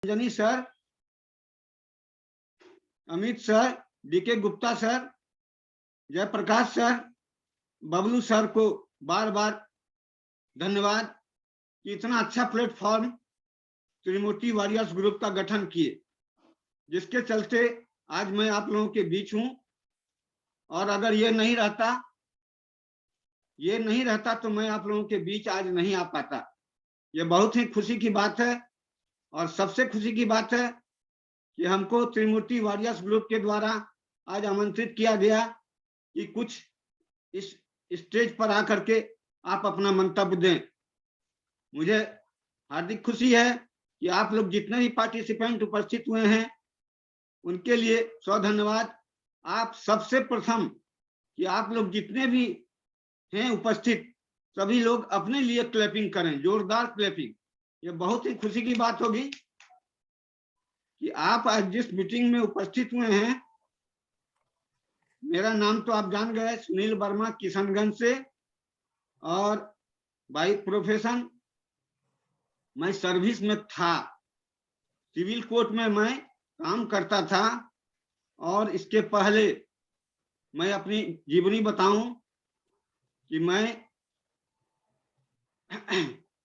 Anjani sir, Amit sir, DK Gupta sir, Jayprakash sir, Bablu sir को बार बार धन्यवाद कि इतना अच्छा प्लेटफॉर्म त्रिमूर्ति वॉरियर्स ग्रुप का गठन किए, जिसके चलते आज मैं आप लोगों के बीच हूं। और अगर ये नहीं रहता तो मैं आप लोगों के बीच आज नहीं आ पाता। ये बहुत ही खुशी की बात है। और सबसे खुशी की बात है कि हमको त्रिमूर्ति वॉरियर्स ग्रुप के द्वारा आज आमंत्रित किया गया कि कुछ इस स्टेज पर आकर के आप अपना मंतव्य दें। मुझे हार्दिक खुशी है कि आप लोग जितने भी पार्टिसिपेंट उपस्थित हुए हैं उनके लिए सौ धन्यवाद। आप सबसे प्रथम कि आप लोग जितने भी हैं उपस्थित, सभी लोग अपने लिए क्लैपिंग करें, जोरदार क्लैपिंग। ये बहुत ही खुशी की बात होगी कि आप आज जिस मीटिंग में उपस्थित हुए हैं, मेरा नाम तो आप जान गए, सुनील वर्मा, किशनगंज से, और बाई प्रोफेशन मैं सर्विस में था, सिविल कोर्ट में मैं काम करता था। और इसके पहले मैं अपनी जीवनी बताऊं कि मैं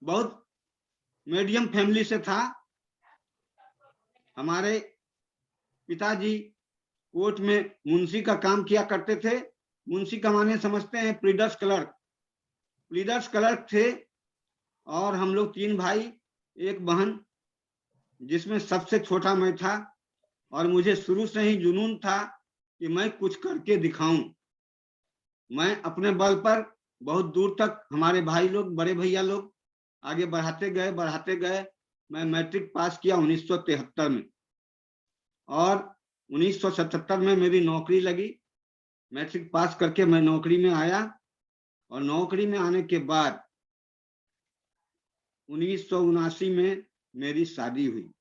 बहुत मीडियम फैमिली से था। हमारे पिताजी कोर्ट में मुंशी का काम किया करते थे। मुंशी का माने समझते हैं प्लीडर्स क्लर्क थे। और हम लोग 3 भाई, 1 बहन, जिसमें सबसे छोटा मैं था। और मुझे शुरू से ही जुनून था कि मैं कुछ करके दिखाऊं। मैं अपने बल पर बहुत दूर तक हमारे भाई लोग, बड़े भैया लोग आगे बढ़ाते गए। मैं मैट्रिक पास किया 1973 में, और 1977 में मेरी नौकरी लगी। मैट्रिक पास करके मैं नौकरी में आया, और नौकरी में आने के बाद 1979 में मेरी शादी हुई।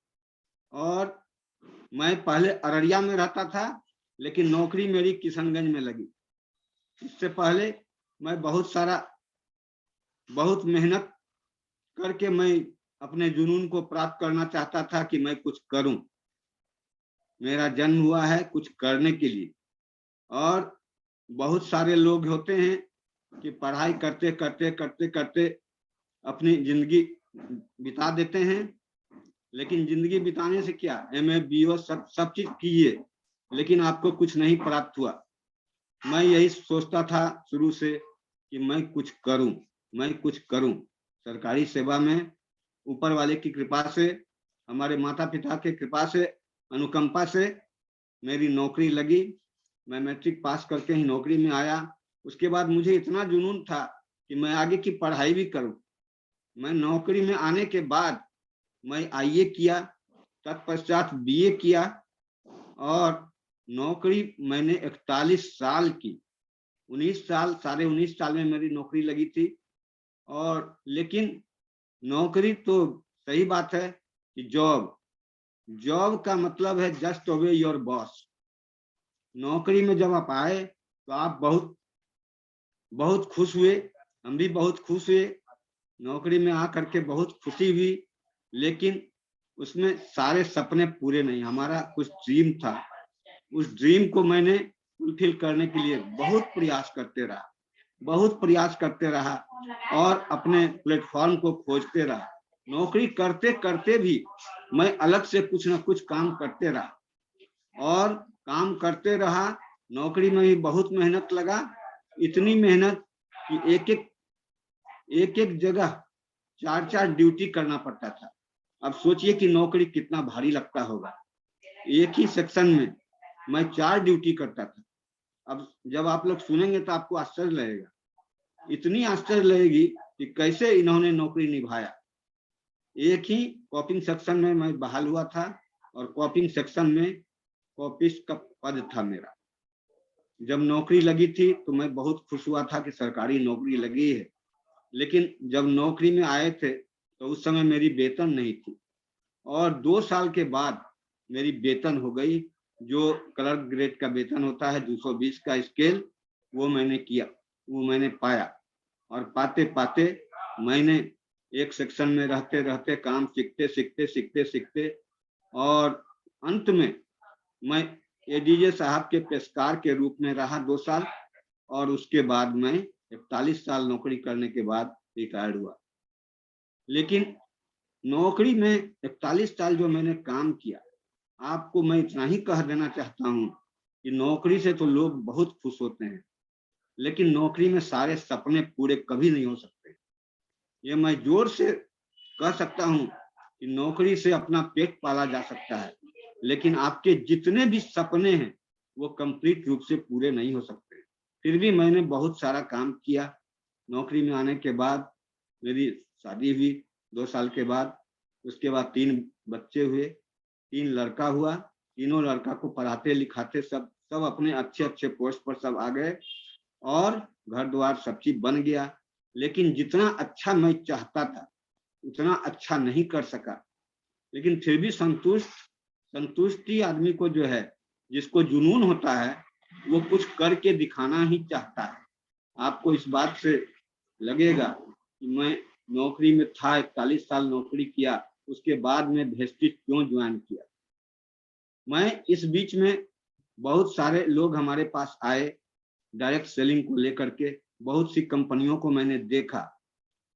और मैं पहले अररिया में रहता था, लेकिन नौकरी मेरी किशनगंज में लगी। इससे पहले मैं बहुत मेहनत करके मैं अपने जुनून को प्राप्त करना चाहता था कि मैं कुछ करूं। मेरा जन्म हुआ है कुछ करने के लिए। और बहुत सारे लोग होते हैं कि पढ़ाई करते अपनी जिंदगी बिता देते हैं, लेकिन जिंदगी बिताने से क्या, MA BO सब चीज कीजिए, लेकिन आपको कुछ नहीं प्राप्त हुआ। मैं यही सोचता था शुरू से कि मैं कुछ करूं। सरकारी सेवा में ऊपर वाले की कृपा से, हमारे माता पिता के कृपा से, अनुकंपा से मेरी नौकरी लगी। मैं मैट्रिक पास करके ही नौकरी में आया। उसके बाद मुझे इतना जुनून था कि मैं आगे की पढ़ाई भी करूं। मैं नौकरी में आने के बाद मैं IA किया, तत्पश्चात BA किया, और नौकरी मैंने 41 साल की। 19 साल में मेरी नौकरी लगी थी। और लेकिन नौकरी तो सही बात है कि जॉब का मतलब है जस्ट ओबे योर बॉस। नौकरी में जब आप आए तो आप बहुत खुश हुए, हम भी बहुत खुश हुए। नौकरी में आकर के बहुत खुशी हुई, लेकिन उसमें सारे सपने पूरे नहीं। हमारा कुछ ड्रीम था, उस ड्रीम को मैंने फुलफिल करने के लिए बहुत प्रयास करते रहा और अपने प्लेटफॉर्म को खोजते रहा। नौकरी करते करते भी मैं अलग से कुछ ना कुछ काम करते रहा, और काम करते रहा। नौकरी में भी बहुत मेहनत लगा, इतनी मेहनत कि एक जगह 4 ड्यूटी करना पड़ता था। अब सोचिए कि नौकरी कितना भारी लगता होगा। एक ही सेक्शन में मैं 4 ड्यूटी करता था। अब जब आप लोग सुनेंगे तो आपको आश्चर्य लगेगा, इतनी आश्चर्य लगेगी कि कैसे इन्होंने नौकरी निभाया। एक ही कॉपिंग सेक्शन में मैं बहाल हुआ था, और कॉपिंग सेक्शन में कॉपिस्ट का पद था मेरा। जब नौकरी लगी थी तो मैं बहुत खुश हुआ था कि सरकारी नौकरी लगी है, लेकिन जब नौकरी में आए थे तो उस समय मेरी वेतन नहीं थी, और 2 साल के बाद मेरी वेतन हो गई। जो क्लर्क ग्रेड का वेतन होता है 220 का स्केल, वो मैंने पाया। और पाते पाते मैंने एक सेक्शन में रहते काम सीखते और अंत में मैं एडीजे साहब के पेशकार के रूप में रहा 2 साल, और उसके बाद मैं 41 साल नौकरी करने के बाद रिटायर्ड हुआ। लेकिन नौकरी में 41 साल जो मैंने काम किया, आपको मैं इतना ही कह देना चाहता हूँ कि नौकरी से तो लोग बहुत खुश होते हैं, लेकिन नौकरी में सारे सपने पूरे कभी नहीं हो सकते। ये मैं जोर से कह सकता हूँ कि नौकरी से अपना पेट पाला जा सकता है, लेकिन आपके जितने भी सपने हैं वो कंप्लीट रूप से पूरे नहीं हो सकते। फिर भी मैंने बहुत सारा काम किया। नौकरी में आने के बाद मेरी शादी हुई 2 साल के बाद। उसके बाद 3 बच्चे हुए, 3 लड़का हुआ। तीनों लड़का को पढ़ाते लिखाते सब अपने अच्छे पोस्ट पर सब आ गए और घर द्वार सब चीज बन गया। लेकिन जितना अच्छा मैं चाहता था उतना अच्छा नहीं कर सका। लेकिन फिर भी संतुष्टि आदमी को जो है, जिसको जुनून होता है, वो कुछ करके दिखाना ही चाहता है। आपको इस बात से लगेगा कि मैं नौकरी में था, 41 साल नौकरी किया, उसके बाद में वेस्टिज क्यों ज्वाइन किया। मैं इस बीच में बहुत सारे लोग हमारे पास आए डायरेक्ट सेलिंग को लेकर के। बहुत सी कंपनियों को मैंने देखा,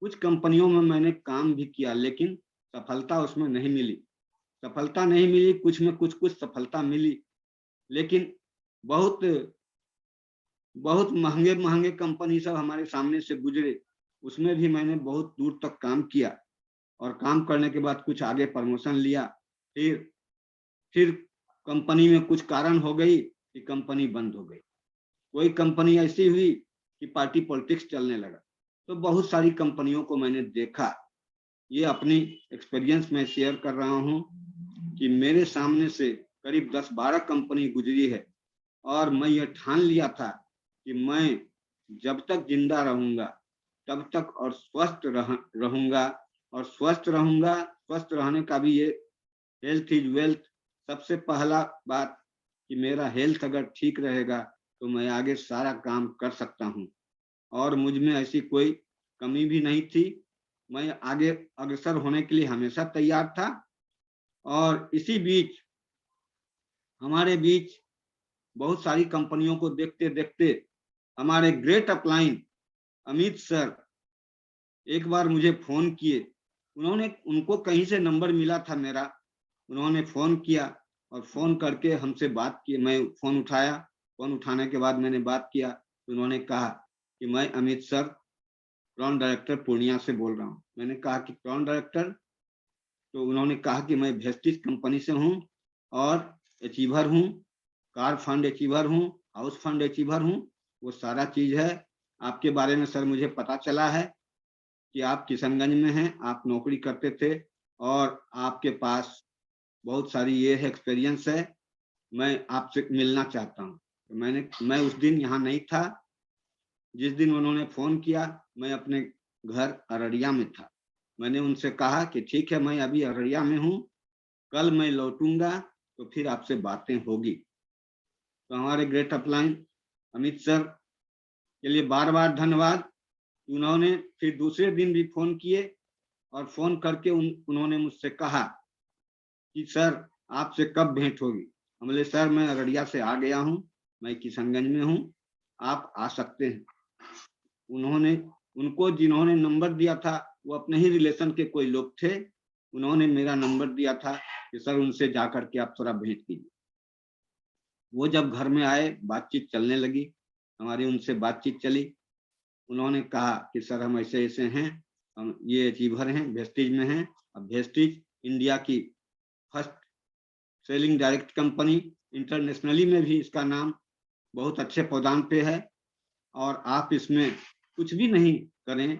कुछ कंपनियों में मैंने काम भी किया, लेकिन सफलता उसमें नहीं मिली। कुछ में कुछ सफलता मिली, लेकिन बहुत बहुत महंगे कंपनी सब हमारे सामने से गुजरे। उसमें भी मैंने बहुत दूर तक काम किया और काम करने के बाद कुछ आगे प्रमोशन लिया। फिर कंपनी में कुछ कारण हो गई कि कंपनी बंद हो गई। कोई कंपनी ऐसी हुई कि पार्टी पॉलिटिक्स चलने लगा। तो बहुत सारी कंपनियों को मैंने देखा। ये अपनी एक्सपीरियंस में शेयर कर रहा हूँ कि मेरे सामने से करीब 10-12 कंपनी गुजरी है, और मैं ये ठान लिया था कि मैं जब तक जिंदा रहूंगा तब तक और स्वस्थ रहूंगा। और स्वस्थ रहने का भी ये हेल्थ इज वेल्थ। सबसे पहला बात कि मेरा हेल्थ अगर ठीक रहेगा तो मैं आगे सारा काम कर सकता हूँ, और मुझ में ऐसी कोई कमी भी नहीं थी। मैं आगे अग्रसर होने के लिए हमेशा तैयार था। और इसी बीच हमारे बीच बहुत सारी कंपनियों को देखते देखते हमारे ग्रेट अपलाइन अमित सर एक बार मुझे फोन किए। उनको कहीं से नंबर मिला था मेरा। उन्होंने फोन किया और फोन करके हमसे बात की। मैं फोन उठाया। फोन उठाने के बाद मैंने बात किया तो उन्होंने कहा कि मैं Amit sir, plan director Purnia से बोल रहा हूँ। मैंने कहा कि प्लान डायरेक्टर? तो उन्होंने कहा कि मैं वेस्टिज कंपनी से हूँ और अचीवर हूँ, कार फंड अचीवर हूँ, हाउस फंड अचीवर हूँ। वो सारा चीज है। आपके बारे में सर मुझे पता चला है कि आप किशनगंज में हैं, आप नौकरी करते थे और आपके पास बहुत सारी ये एक्सपीरियंस है। मैं आपसे मिलना चाहता हूँ। तो मैं उस दिन यहाँ नहीं था जिस दिन उन्होंने फोन किया। मैं अपने घर अररिया में था। मैंने उनसे कहा कि ठीक है, मैं अभी अररिया में हूँ, कल मैं लौटूंगा तो फिर आपसे बातें होगी। तो हमारे ग्रेट अपलाइन अमित सर के लिए बार बार धन्यवाद। उन्होंने फिर दूसरे दिन भी फोन किए और फोन करके उन्होंने मुझसे कहा कि सर आपसे कब भेंट होगी। हम बोले सर मैं अररिया से आ गया हूँ, मैं किशनगंज में हूँ, आप आ सकते हैं। उनको जिन्होंने नंबर दिया था वो अपने ही रिलेशन के कोई लोग थे। उन्होंने मेरा नंबर दिया था कि सर उनसे जाकर के आप थोड़ा भेंट कीजिए। वो जब घर में आए, बातचीत चलने लगी, हमारी उनसे बातचीत चली। उन्होंने कहा कि सर हम ऐसे ऐसे हैं, हम ये अचीवर हैं, वेस्टिज में हैं। अब वेस्टिज इंडिया की first selling direct company, internationally में भी इसका नाम बहुत अच्छे पौधान पे है। और आप इसमें कुछ भी नहीं करें,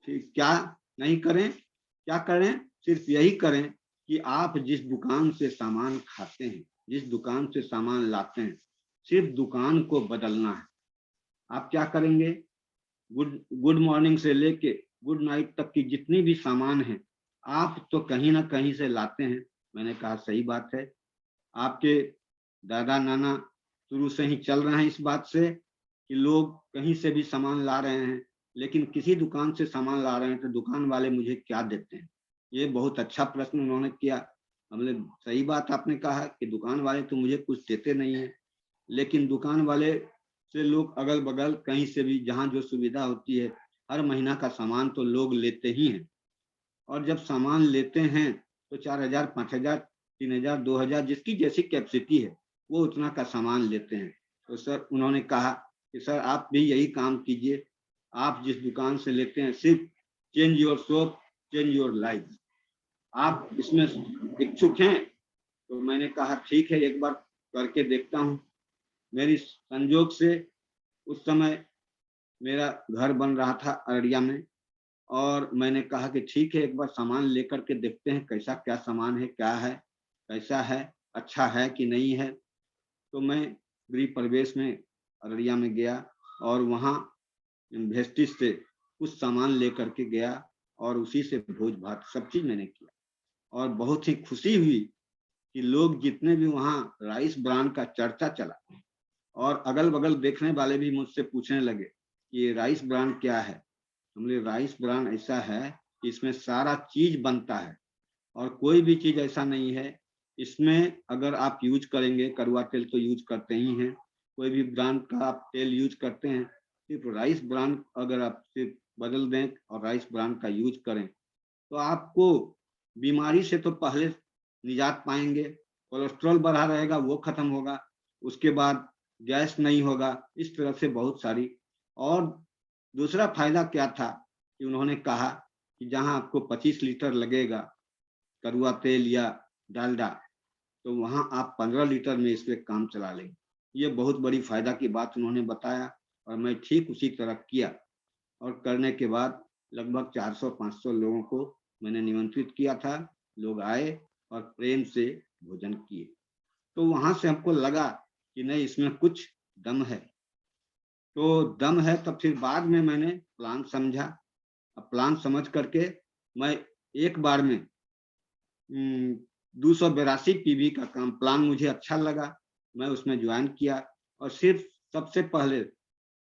क्या नहीं करें, क्या करें, सिर्फ यही करें कि आप जिस दुकान से सामान खाते हैं, जिस दुकान से सामान लाते हैं, सिर्फ दुकान को बदलना है। आप क्या करेंगे, गुड मॉर्निंग से लेके गुड नाइट तक की जितनी भी सामान है आप तो कहीं ना कहीं से लाते हैं। मैंने कहा सही बात है, आपके दादा नाना शुरू से ही चल रहे हैं इस बात से कि लोग कहीं से भी सामान ला रहे हैं, लेकिन किसी दुकान से सामान ला रहे हैं तो दुकान वाले मुझे क्या देते हैं। ये बहुत अच्छा प्रश्न उन्होंने किया। हमने सही बात आपने कहा कि दुकान वाले तो मुझे कुछ देते नहीं है, लेकिन दुकान वाले से लोग अगल बगल कहीं से भी जहाँ जो सुविधा होती है हर महीना का सामान तो लोग लेते ही हैं। और जब सामान लेते हैं तो 4,000, 5,000, 3,000, 2,000 जिसकी जैसी कैपेसिटी है वो उतना का सामान लेते हैं। तो सर उन्होंने कहा कि सर आप भी यही काम कीजिए, आप जिस दुकान से लेते हैं सिर्फ change your soap, change your life. आप इसमें इच्छुक हैं? तो मैंने कहा ठीक है, एक बार करके देखता हूँ। मेरी संजोग से उस समय मेरा घर बन रहा था अररिया में, और मैंने कहा कि ठीक है, एक बार सामान लेकर के देखते हैं कैसा क्या सामान है, क्या है, कैसा है, अच्छा है कि नहीं है। तो मैं गृह प्रवेश में अररिया में गया और वहाँ वेस्टिज से कुछ सामान लेकर के गया और उसी से भोज भात सब चीज मैंने किया। और बहुत ही खुशी हुई कि लोग जितने भी वहाँ राइस ब्रांड का चर्चा चला और अगल बगल देखने वाले भी मुझसे पूछने लगे कि ये राइस ब्रांड क्या है। हमने राइस ब्रांड ऐसा है कि इसमें सारा चीज बनता है और कोई भी चीज ऐसा नहीं है इसमें अगर आप यूज करेंगे, कड़वा तेल तो यूज करते ही हैं, कोई भी ब्रांड का आप तेल यूज करते हैं, सिर्फ राइस ब्रांड अगर आप सिर्फ बदल दें और राइस ब्रांड का यूज करें तो आपको बीमारी से तो पहले निजात पाएंगे, कोलेस्ट्रॉल बढ़ा रहेगा वो खत्म होगा, उसके बाद गैस नहीं होगा, इस तरह से बहुत सारी। और दूसरा फायदा क्या था कि उन्होंने कहा कि जहां आपको 25 लीटर लगेगा कड़वा तेल या डालडा, तो वहां आप 15 लीटर में इस पे काम चला लेंगे। ये बहुत बड़ी फायदा की बात उन्होंने बताया और मैं ठीक उसी तरह किया। और करने के बाद लगभग 400-500 लोगों को मैंने निमंत्रित किया था। लोग आए और प्रेम से भोजन किए। तो वहां से हमको लगा कि नहीं, इसमें कुछ दम है। तो दम है, तब फिर बाद में मैंने प्लान समझा। अब प्लान समझ करके मैं एक बार में 282 पीवी का काम प्लान मुझे अच्छा लगा, मैं उसमें ज्वाइन किया। और सिर्फ सबसे पहले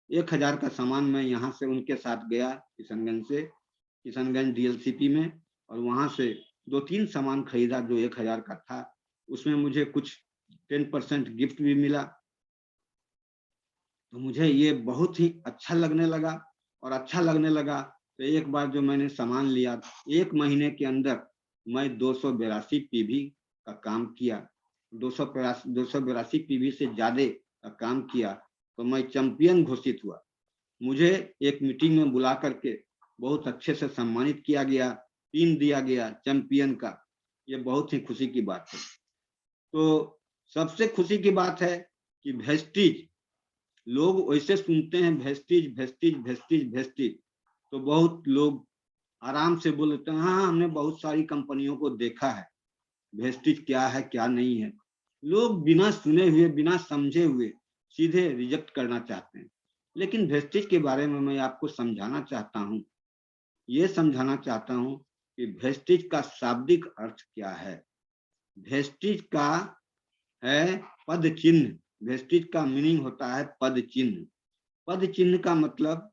1,000 का सामान मैं यहाँ से उनके साथ गया किशनगंज से, किशनगंज डीएलसीपी में, और वहां से 2-3 सामान खरीदा जो 1,000 का था। उसमें मुझे कुछ 10% गिफ्ट भी मिला। तो मुझे ये बहुत ही अच्छा लगने लगा। और अच्छा लगने लगा तो एक बार जो मैंने सामान लिया, 1 महीने के अंदर मैं 282 पीवी का काम किया। 282 पीवी से ज्यादा का काम किया तो मैं चैंपियन घोषित हुआ। मुझे एक मीटिंग में बुला करके बहुत अच्छे से सम्मानित किया गया, पिन दिया गया चैंपियन का। ये बहुत ही खुशी की बात है। तो सबसे खुशी की बात है कि वेस्टीज, लोग वैसे सुनते हैं वेस्टीज वेस्टीज वेस्टीज वेस्टीज, तो बहुत लोग आराम से बोलते हैं हाँ हमने बहुत सारी कंपनियों को देखा है, वेस्टीज क्या है क्या नहीं है। लोग बिना सुने हुए, बिना समझे हुए सीधे रिजेक्ट करना चाहते हैं। लेकिन वेस्टीज के बारे में मैं आपको समझाना चाहता हूँ, ये समझाना चाहता हूँ कि वेस्टीज का शाब्दिक अर्थ क्या है। वेस्टीज का है पद चिन्ह। वेस्टीज का मीनिंग होता है पद चिन्ह। पद चिन्ह का मतलब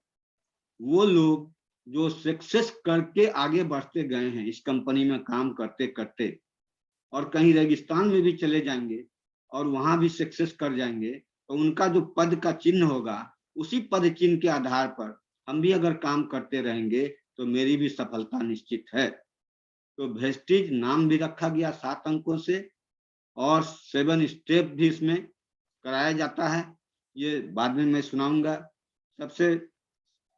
वो लोग जो सक्सेस करके आगे बढ़ते गए हैं इस कंपनी में काम करते करते, और कहीं रेगिस्तान में भी चले जाएंगे और वहां भी सक्सेस कर जाएंगे, तो उनका जो पद का चिन्ह होगा उसी पद चिन्ह के आधार पर हम भी अगर काम करते रहेंगे तो मेरी भी सफलता निश्चित है। तो वेस्टीज नाम भी रखा गया 7 अंकों से, और 7 स्टेप भी इसमें कराया जाता है। ये बाद में मैं सुनाऊंगा। सबसे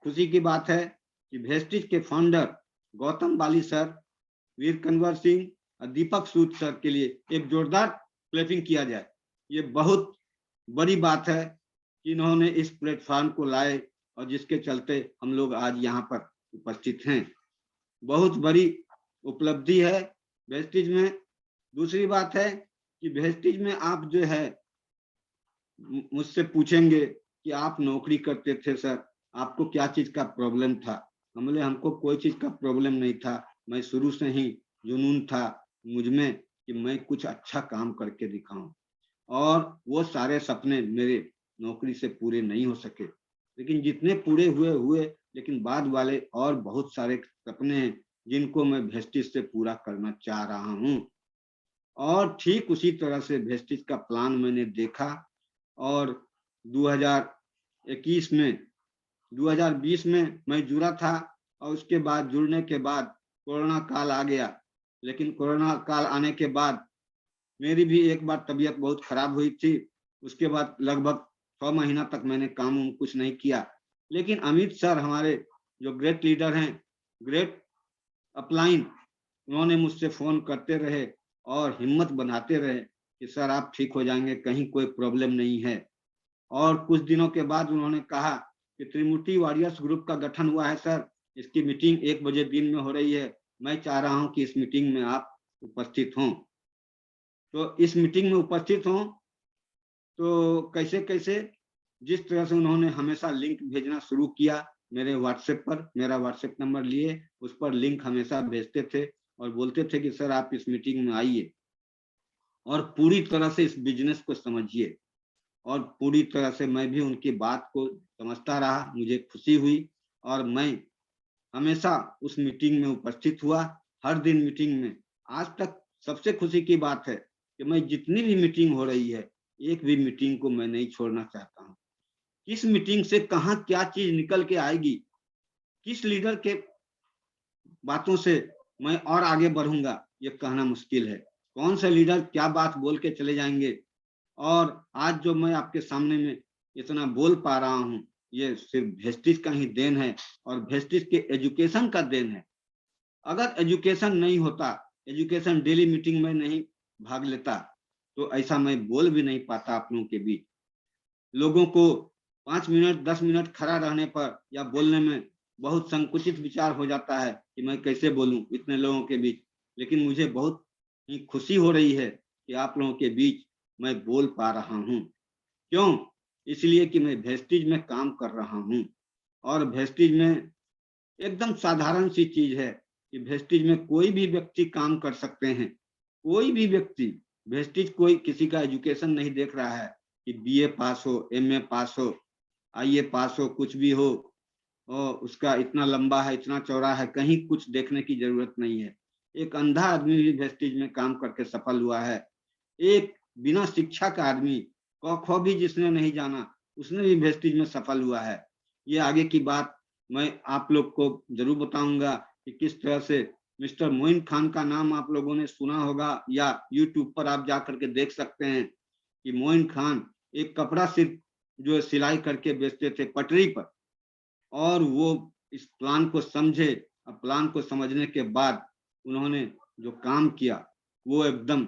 खुशी की बात है कि वेस्टीज के फाउंडर गौतम बाली सर, वीर कंवर सिंह और दीपक सूद सर के लिए एक जोरदार क्लैपिंग किया जाए। ये बहुत बड़ी बात है कि इन्होंने इस प्लेटफॉर्म को लाए और जिसके चलते हम लोग आज यहाँ पर उपस्थित हैं। बहुत बड़ी उपलब्धि है वेस्टीज में। दूसरी बात है कि वेस्टीज में आप जो है मुझसे पूछेंगे कि आप नौकरी करते थे सर, आपको क्या चीज का प्रॉब्लम था। हमने हमको कोई चीज का प्रॉब्लम नहीं था। मैं शुरू से ही जुनून था मुझ में कि मैं कुछ अच्छा काम करके दिखाऊं, और वो सारे सपने मेरे नौकरी से पूरे नहीं हो सके, लेकिन जितने पूरे हुए हुए, लेकिन बाद वाले और बहुत सारे सपने हैं जिनको मैं वेस्टीज से पूरा करना चाह रहा हूं। और ठीक उसी तरह से वेस्टिज का प्लान मैंने देखा और 2021 में 2020 में मैं जुड़ा था और उसके बाद जुड़ने के बाद कोरोना काल आ गया। लेकिन कोरोना काल आने के बाद मेरी भी एक बार तबीयत बहुत खराब हुई थी। उसके बाद लगभग 6 महीना तक मैंने काम कुछ नहीं किया। लेकिन अमित सर हमारे जो ग्रेट लीडर हैं, ग्रेट अपलाइन, उन्होंने मुझसे फोन करते रहे और हिम्मत बनाते रहे कि सर आप ठीक हो जाएंगे, कहीं कोई प्रॉब्लम नहीं है। और कुछ दिनों के बाद उन्होंने कहा कि त्रिमूर्ति वॉरियर्स ग्रुप का गठन हुआ है सर, इसकी मीटिंग 1 बजे दिन में हो रही है, मैं चाह रहा हूं कि इस मीटिंग में आप उपस्थित हों। तो इस मीटिंग में उपस्थित हों तो कैसे कैसे जिस तरह से उन्होंने हमेशा लिंक भेजना शुरू किया मेरे व्हाट्सएप पर, मेरा व्हाट्सएप नंबर लिए उस पर लिंक हमेशा भेजते थे और बोलते थे कि सर आप इस मीटिंग में आइए और पूरी तरह से इस बिजनेस को समझिए। और पूरी तरह से मैं भी उनकी बात को समझता रहा, मुझे खुशी हुई और मैं हमेशा उस मीटिंग में उपस्थित हुआ, हर दिन मीटिंग में। आज तक सबसे खुशी की बात है कि मैं जितनी भी मीटिंग हो रही है, एक भी मीटिंग को मैं नहीं छोड़ना चाहता हूँ। किस मीटिंग से कहाँ क्या चीज निकल के आएगी, किस लीडर के बातों से मैं और आगे बढ़ूंगा, ये कहना मुश्किल है। कौन से लीडर क्या बात बोल के चले जाएंगे। और आज जो मैं आपके सामने में इतना बोल पा रहा हूँ, ये सिर्फ वेस्टिज का ही देन है और वेस्टिज के एजुकेशन का देन है। अगर एजुकेशन नहीं होता, एजुकेशन डेली मीटिंग में नहीं भाग लेता, तो ऐसा मैं बोल भी नहीं पाता आप लोगों के बीच। लोगों को 5 मिनट 10 मिनट खड़ा रहने पर या बोलने में बहुत संकुचित विचार हो जाता है कि मैं कैसे बोलूं इतने लोगों के बीच। लेकिन मुझे बहुत ही खुशी हो रही है कि आप लोगों के बीच मैं बोल पा रहा हूं। क्यों? इसलिए कि मैं वेस्टिज में काम कर रहा हूं और वेस्टिज में एकदम साधारण सी चीज है कि वेस्टिज में कोई भी व्यक्ति काम कर सकते हैं। कोई भी व्यक्ति, वेस्टिज कोई किसी का एजुकेशन नहीं देख रहा है कि बीए पास हो, एमए पास हो, आईए पास हो, कुछ भी हो और उसका इतना लंबा है, इतना चौड़ा है, कहीं कुछ देखने की जरूरत नहीं है। एक अंधा आदमी भी वेस्टिज में काम करके सफल हुआ है। एक बिना शिक्षा का आदमी, क ख भी जिसने नहीं जाना, उसने भी वेस्टिज में सफल हुआ है। ये आगे की बात मैं आप लोग को जरूर बताऊंगा कि किस तरह से मिस्टर मोइन खान का नाम आप लोगों ने सुना होगा या यूट्यूब पर आप जा करके देख सकते हैं कि मोइन खान एक कपड़ा सिर्फ जो सिलाई करके बेचते थे पटरी पर, और वो इस प्लान को समझे। अब प्लान को समझने के बाद उन्होंने जो काम किया वो एकदम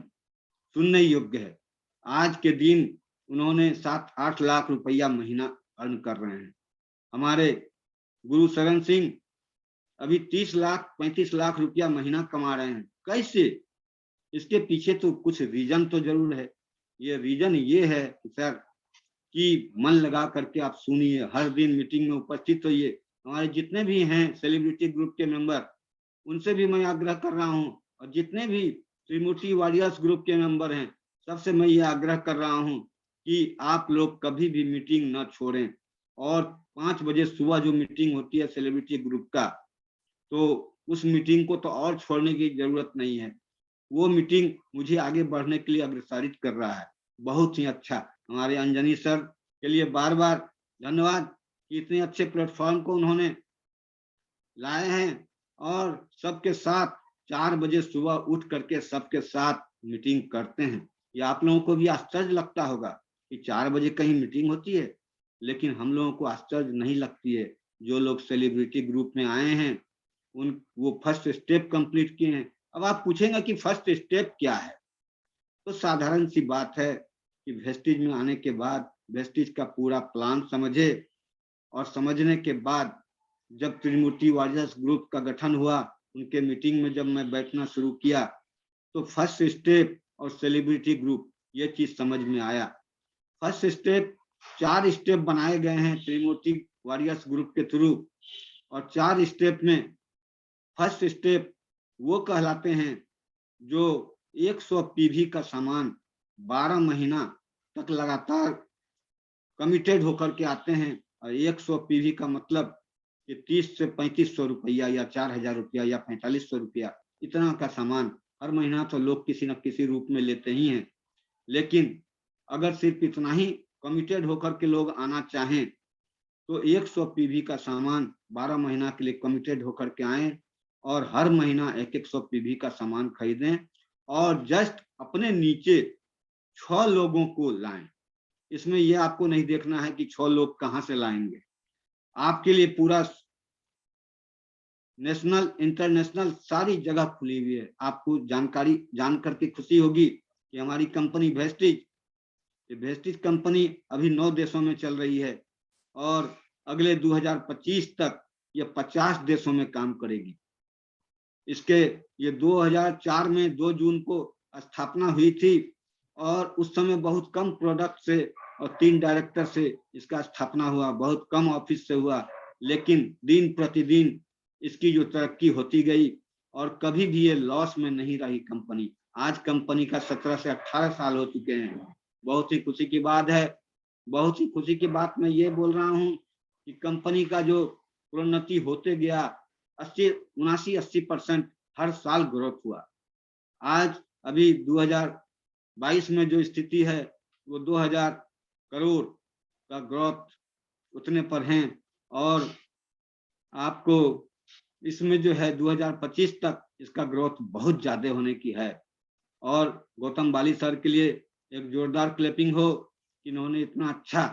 सुनने योग्य है। आज के दिन उन्होंने 7-8 लाख रुपया महीना अर्न कर रहे हैं। हमारे गुरु शरण सिंह अभी 30 लाख 35 लाख रुपया महीना कमा रहे हैं। कैसे? इसके पीछे तो कुछ रीजन तो जरूर है। ये रीजन ये है सर कि मन लगा करके आप सुनिए, हर दिन मीटिंग में उपस्थित होइए। हमारे जितने भी हैं सेलिब्रिटी ग्रुप के मेंबर, उनसे भी मैं आग्रह कर रहा हूँ और जितने भी त्रिमूर्ति वॉरियर्स ग्रुप के मेंबर हैं, सबसे मैं ये आग्रह कर रहा हूँ कि आप लोग कभी भी मीटिंग न छोड़ें। और 5 बजे सुबह जो मीटिंग होती है सेलिब्रिटी ग्रुप का, तो उस मीटिंग को तो और छोड़ने की जरूरत नहीं है। वो मीटिंग मुझे आगे बढ़ने के लिए अग्रसरित कर रहा है। बहुत ही अच्छा। हमारे अंजनी सर के लिए बार बार धन्यवाद कि इतने अच्छे प्लेटफॉर्म को उन्होंने लाए हैं और सबके साथ 4 बजे सुबह उठ करके सबके साथ मीटिंग करते हैं। ये आप लोगों को भी आश्चर्य लगता होगा कि 4 बजे कहीं मीटिंग होती है, लेकिन हम लोगों को आश्चर्य नहीं लगती है। जो लोग सेलिब्रिटी ग्रुप में आए हैं उन वो फर्स्ट स्टेप कंप्लीट किए हैं। अब आप पूछेंगे कि फर्स्ट स्टेप क्या है, तो साधारण सी बात है कि वेस्टिज में आने के बाद वेस्टिज का पूरा प्लान समझे और समझने के बाद जब त्रिमूर्ति वॉरियर्स ग्रुप का गठन हुआ, उनके मीटिंग में जब मैं बैठना शुरू किया, तो फर्स्ट स्टेप और सेलिब्रिटी ग्रुप ये चीज समझ में आया। फर्स्ट स्टेप 4 स्टेप बनाए गए हैं त्रिमूर्ति वॉरियर्स ग्रुप के थ्रू, और 4 स्टेप में फर्स्ट स्टेप वो कहलाते हैं जो 100 पीवी का सामान 12 महीना तक लगातार कमिटेड होकर के आते हैं। और 100 पीवी का मतलब कि 30 से 3500 रुपया या 4000 रुपया या 4500 रुपया, इतना का सामान हर महीना तो लोग किसी न किसी रूप में लेते ही हैं, लेकिन अगर सिर्फ इतना ही कमिटेड होकर के लोग आना चाहें तो 100 पीवी का सामान 12 महीना के लिए कमिटेड होकर के आए और हर महीना 100 पीवी का सामान खरीदें और जस्ट अपने नीचे 6 लोगों को लाएं। इसमें यह आपको नहीं देखना है कि 6 लोग कहां से लाएंगे। आपके लिए पूरा नेशनल इंटरनेशनल सारी जगह खुली हुई है। आपको जानकारी जान करके खुशी होगी कि हमारी कंपनी वेस्टिज कंपनी अभी 9 देशों में चल रही है और अगले 2025 तक ये 50 देशों में काम करेगी। इसके ये 2004 में 2 जून को स्थापना हुई थी और उस समय बहुत कम प्रोडक्ट से और 3 डायरेक्टर से इसका स्थापना हुआ, बहुत कम ऑफिस से हुआ, लेकिन दिन प्रतिदिन इसकी जो तरक्की होती गई और कभी भी ये लॉस में नहीं रही कंपनी। आज कंपनी का 17 से 18 साल हो चुके हैं। बहुत ही खुशी की बात है। बहुत ही खुशी की बात मैं ये बोल रहा हूँ कि कंपनी का जो प्रोन्नति होते गया 79-80% हर साल ग्रोथ हुआ। आज अभी 2022 में जो स्थिति है वो 2000 करोड़ का ग्रोथ उतने पर हैं और आपको इसमें जो है 2025 तक इसका ग्रोथ बहुत ज्यादा होने की है। और गौतम बाली सर के लिए एक जोरदार क्लैपिंग हो कि इन्होंने इतना अच्छा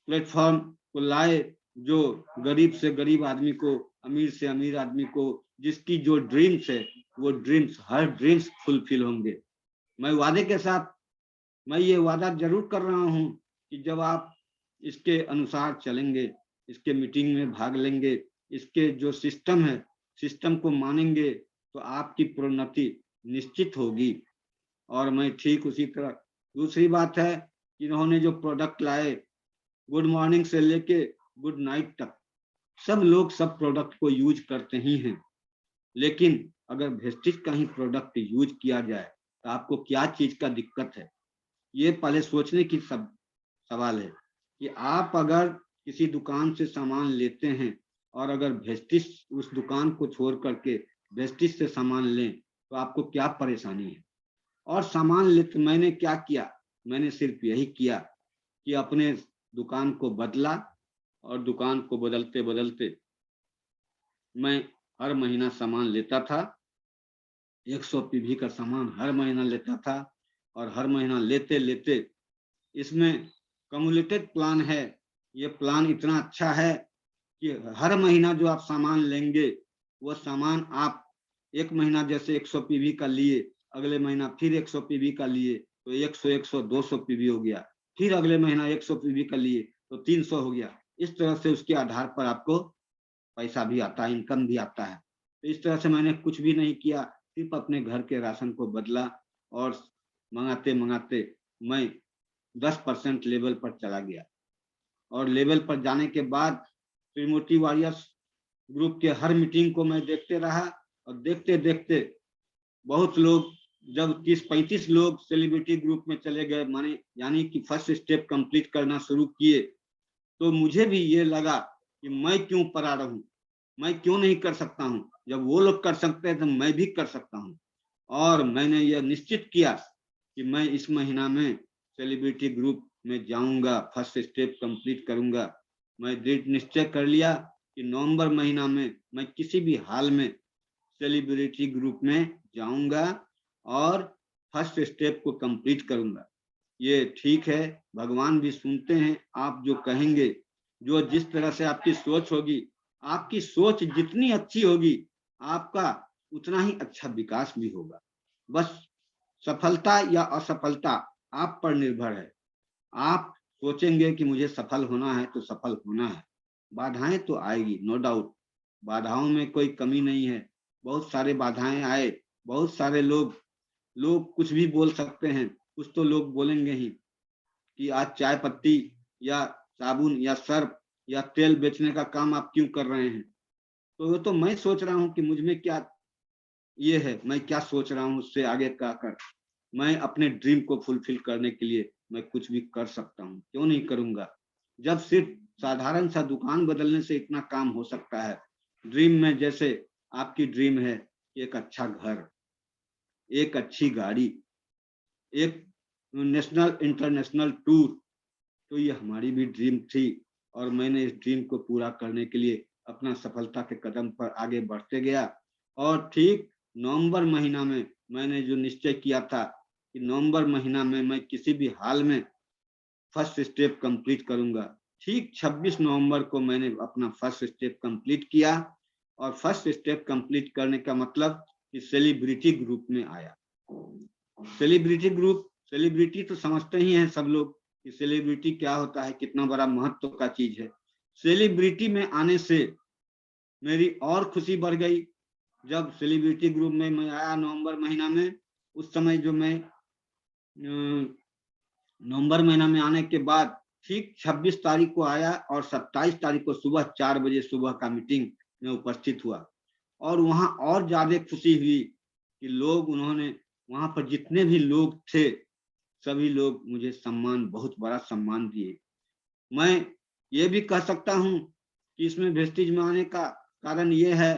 प्लेटफॉर्म को लाए जो गरीब से गरीब आदमी को, अमीर से अमीर आदमी को, जिसकी जो ड्रीम्स है वो ड्रीम्स, हर ड्रीम्स फुलफिल होंगे। मैं वादे के साथ मैं ये वादा जरूर कर रहा हूँ कि जब आप इसके अनुसार चलेंगे, इसके मीटिंग में भाग लेंगे, इसके जो सिस्टम है सिस्टम को मानेंगे तो आपकी प्रोन्नति निश्चित होगी। और मैं ठीक उसी तरह दूसरी बात है कि इन्होंने जो प्रोडक्ट लाए, गुड मॉर्निंग से लेके गुड नाइट तक सब लोग सब प्रोडक्ट को यूज करते ही हैं, लेकिन अगर वेस्टिज का ही प्रोडक्ट यूज किया जाए तो आपको क्या चीज का दिक्कत है, ये पहले सोचने की सवाल है कि आप अगर किसी दुकान से सामान लेते हैं और अगर वेस्टिज उस दुकान को छोड़ करके वेस्टिज से सामान लें तो आपको क्या परेशानी है। और सामान लेते मैंने क्या किया, मैंने सिर्फ यही किया कि अपने दुकान को बदला और दुकान को बदलते बदलते मैं हर महीना सामान लेता था, 100 पीवी का सामान हर महीना लेता था और हर महीना लेते लेते इसमें कम्युलेटेड प्लान है। ये प्लान इतना अच्छा है कि हर महीना जो आप सामान लेंगे वो सामान आप एक महीना जैसे 100 पीवी का लिए, अगले महीना फिर 100 पीवी का लिए तो 100 200 पीवी हो गया, फिर अगले महीना 100 पीवी का लिए तो 300 हो गया। इस तरह से उसके आधार पर आपको पैसा भी आता है, इनकम भी आता है। तो इस तरह से मैंने कुछ भी नहीं किया, सिर्फ अपने घर के राशन को बदला और मंगाते मंगाते मैं 10% लेवल पर चला गया। और लेवल पर जाने के बाद त्रिमूर्ति वॉरियर्स ग्रुप के हर मीटिंग को मैं देखते रहा और देखते देखते बहुत लोग जब 30-35 लोग सेलिब्रिटी ग्रुप में चले गए, माने यानी कि फर्स्ट स्टेप कंप्लीट करना शुरू किए, तो मुझे भी ये लगा कि मैं क्यों परा रहूं, मैं क्यों नहीं कर सकता हूं, जब वो लोग कर सकते हैं तो मैं भी कर सकता हूं। और मैंने यह निश्चित किया कि मैं इस महीना में सेलिब्रिटी ग्रुप में जाऊंगा, फर्स्ट स्टेप कंप्लीट करूंगा। मैं दृढ़ निश्चय कर लिया कि नवंबर महीना में मैं किसी भी हाल में सेलिब्रिटी ग्रुप में जाऊंगा और फर्स्ट स्टेप को कंप्लीट करूंगा। ये ठीक है, भगवान भी सुनते हैं, आप जो कहेंगे, जो जिस तरह से आपकी सोच होगी, आपकी सोच जितनी अच्छी होगी आपका उतना ही अच्छा विकास भी होगा। बस सफलता या असफलता आप पर निर्भर है। आप सोचेंगे कि मुझे सफल होना है तो सफल होना है, बाधाएं तो आएगी, नो डाउट, बाधाओं में कोई कमी नहीं है। बहुत सारे बाधाएं आए, बहुत सारे लोग कुछ भी बोल सकते हैं, कुछ तो लोग बोलेंगे ही कि आज चाय पत्ती या साबुन या सर्फ या तेल बेचने का काम आप क्यों कर रहे हैं। तो वो तो मैं सोच रहा हूँ कि मुझ में क्या ये है, मैं क्या सोच रहा हूँ उससे आगे क्या कर, मैं अपने ड्रीम को फुलफिल करने के लिए मैं कुछ भी कर सकता हूँ, क्यों नहीं करूंगा। जब सिर्फ साधारण सा दुकान बदलने से इतना काम हो सकता है, ड्रीम में जैसे आपकी ड्रीम है एक अच्छा घर, एक अच्छी गाड़ी, एक नेशनल इंटरनेशनल टूर। तो ये हमारी भी ड्रीम थी और मैंने इस ड्रीम को पूरा करने के लिए अपना सफलता के कदम पर आगे बढ़ते गया। और ठीक नवंबर महीना में मैंने जो निश्चय किया था कि नवंबर महीना में मैं किसी भी हाल में फर्स्ट स्टेप कंप्लीट करूंगा, ठीक 26 नवंबर को मैंने अपना फर्स्ट स्टेप कंप्लीट किया। और फर्स्ट स्टेप कंप्लीट करने का मतलब कि सेलिब्रिटी ग्रुप में आया। सेलिब्रिटी ग्रुप, सेलिब्रिटी तो समझते ही हैं सब लोग कि सेलिब्रिटी क्या होता है, कितना बड़ा महत्व का चीज है। सेलिब्रिटी में आने से मेरी और खुशी बढ़ गई। जब सेलिब्रिटी ग्रुप में मैं आया नवंबर महीना में, उस समय जो मैं नवंबर महीना में आने के बाद ठीक 26 तारीख को आया और 27 तारीख को सुबह 4 बजे सुबह का मीटिंग में उपस्थित हुआ। और वहां और ज्यादा खुशी हुई कि लोग, उन्होंने वहां पर जितने भी लोग थे सभी लोग मुझे सम्मान, बहुत बड़ा सम्मान दिए। मैं ये भी कह सकता हूं कि इसमें वेस्टेज में आने का कारण ये है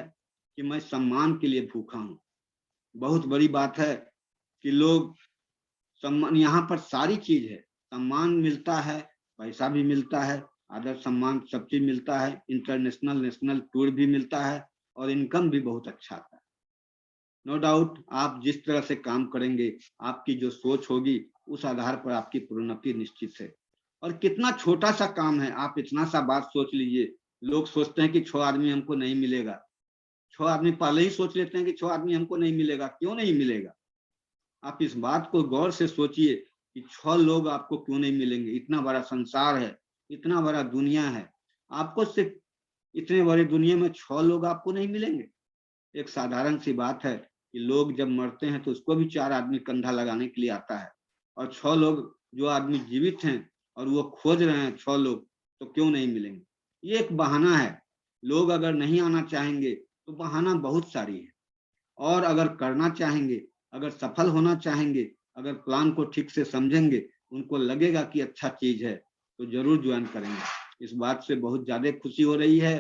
कि मैं सम्मान के लिए भूखा हूं। बहुत बड़ी बात है कि लोग सम्मान, यहाँ पर सारी चीज है, सम्मान मिलता है, पैसा भी मिलता है, आदर सम्मान सब चीज मिलता है, इंटरनेशनल नेशनल टूर भी मिलता है और इनकम भी बहुत अच्छा आता है। नो डाउट, आप जिस तरह से काम करेंगे, आपकी जो सोच होगी, उस आधार पर आपकी प्रोन्नति निश्चित है। और कितना छोटा सा काम है, आप इतना सा बात सोच लीजिए। लोग सोचते हैं कि 6 आदमी हमको नहीं मिलेगा, 6 आदमी पहले ही सोच लेते हैं कि 6 आदमी हमको नहीं मिलेगा। क्यों नहीं मिलेगा? आप इस बात को गौर से सोचिए कि 6 लोग आपको क्यों नहीं मिलेंगे। इतना बड़ा संसार है, इतना बड़ा दुनिया है, आपको सिर्फ इतने बड़े दुनिया में 6 लोग आपको नहीं मिलेंगे। एक साधारण सी बात है कि लोग जब मरते हैं तो उसको भी 4 आदमी कंधा लगाने के लिए आता है, और 6 लोग, जो आदमी जीवित हैं और वो खोज रहे हैं 6 लोग, तो क्यों नहीं मिलेंगे? ये एक बहाना है। लोग अगर नहीं आना चाहेंगे तो बहाना बहुत सारी है। और अगर करना चाहेंगे, अगर सफल होना चाहेंगे, अगर प्लान को ठीक से समझेंगे, उनको लगेगा कि अच्छा चीज है, तो जरूर ज्वाइन करेंगे। इस बात से बहुत ज्यादा खुशी हो रही है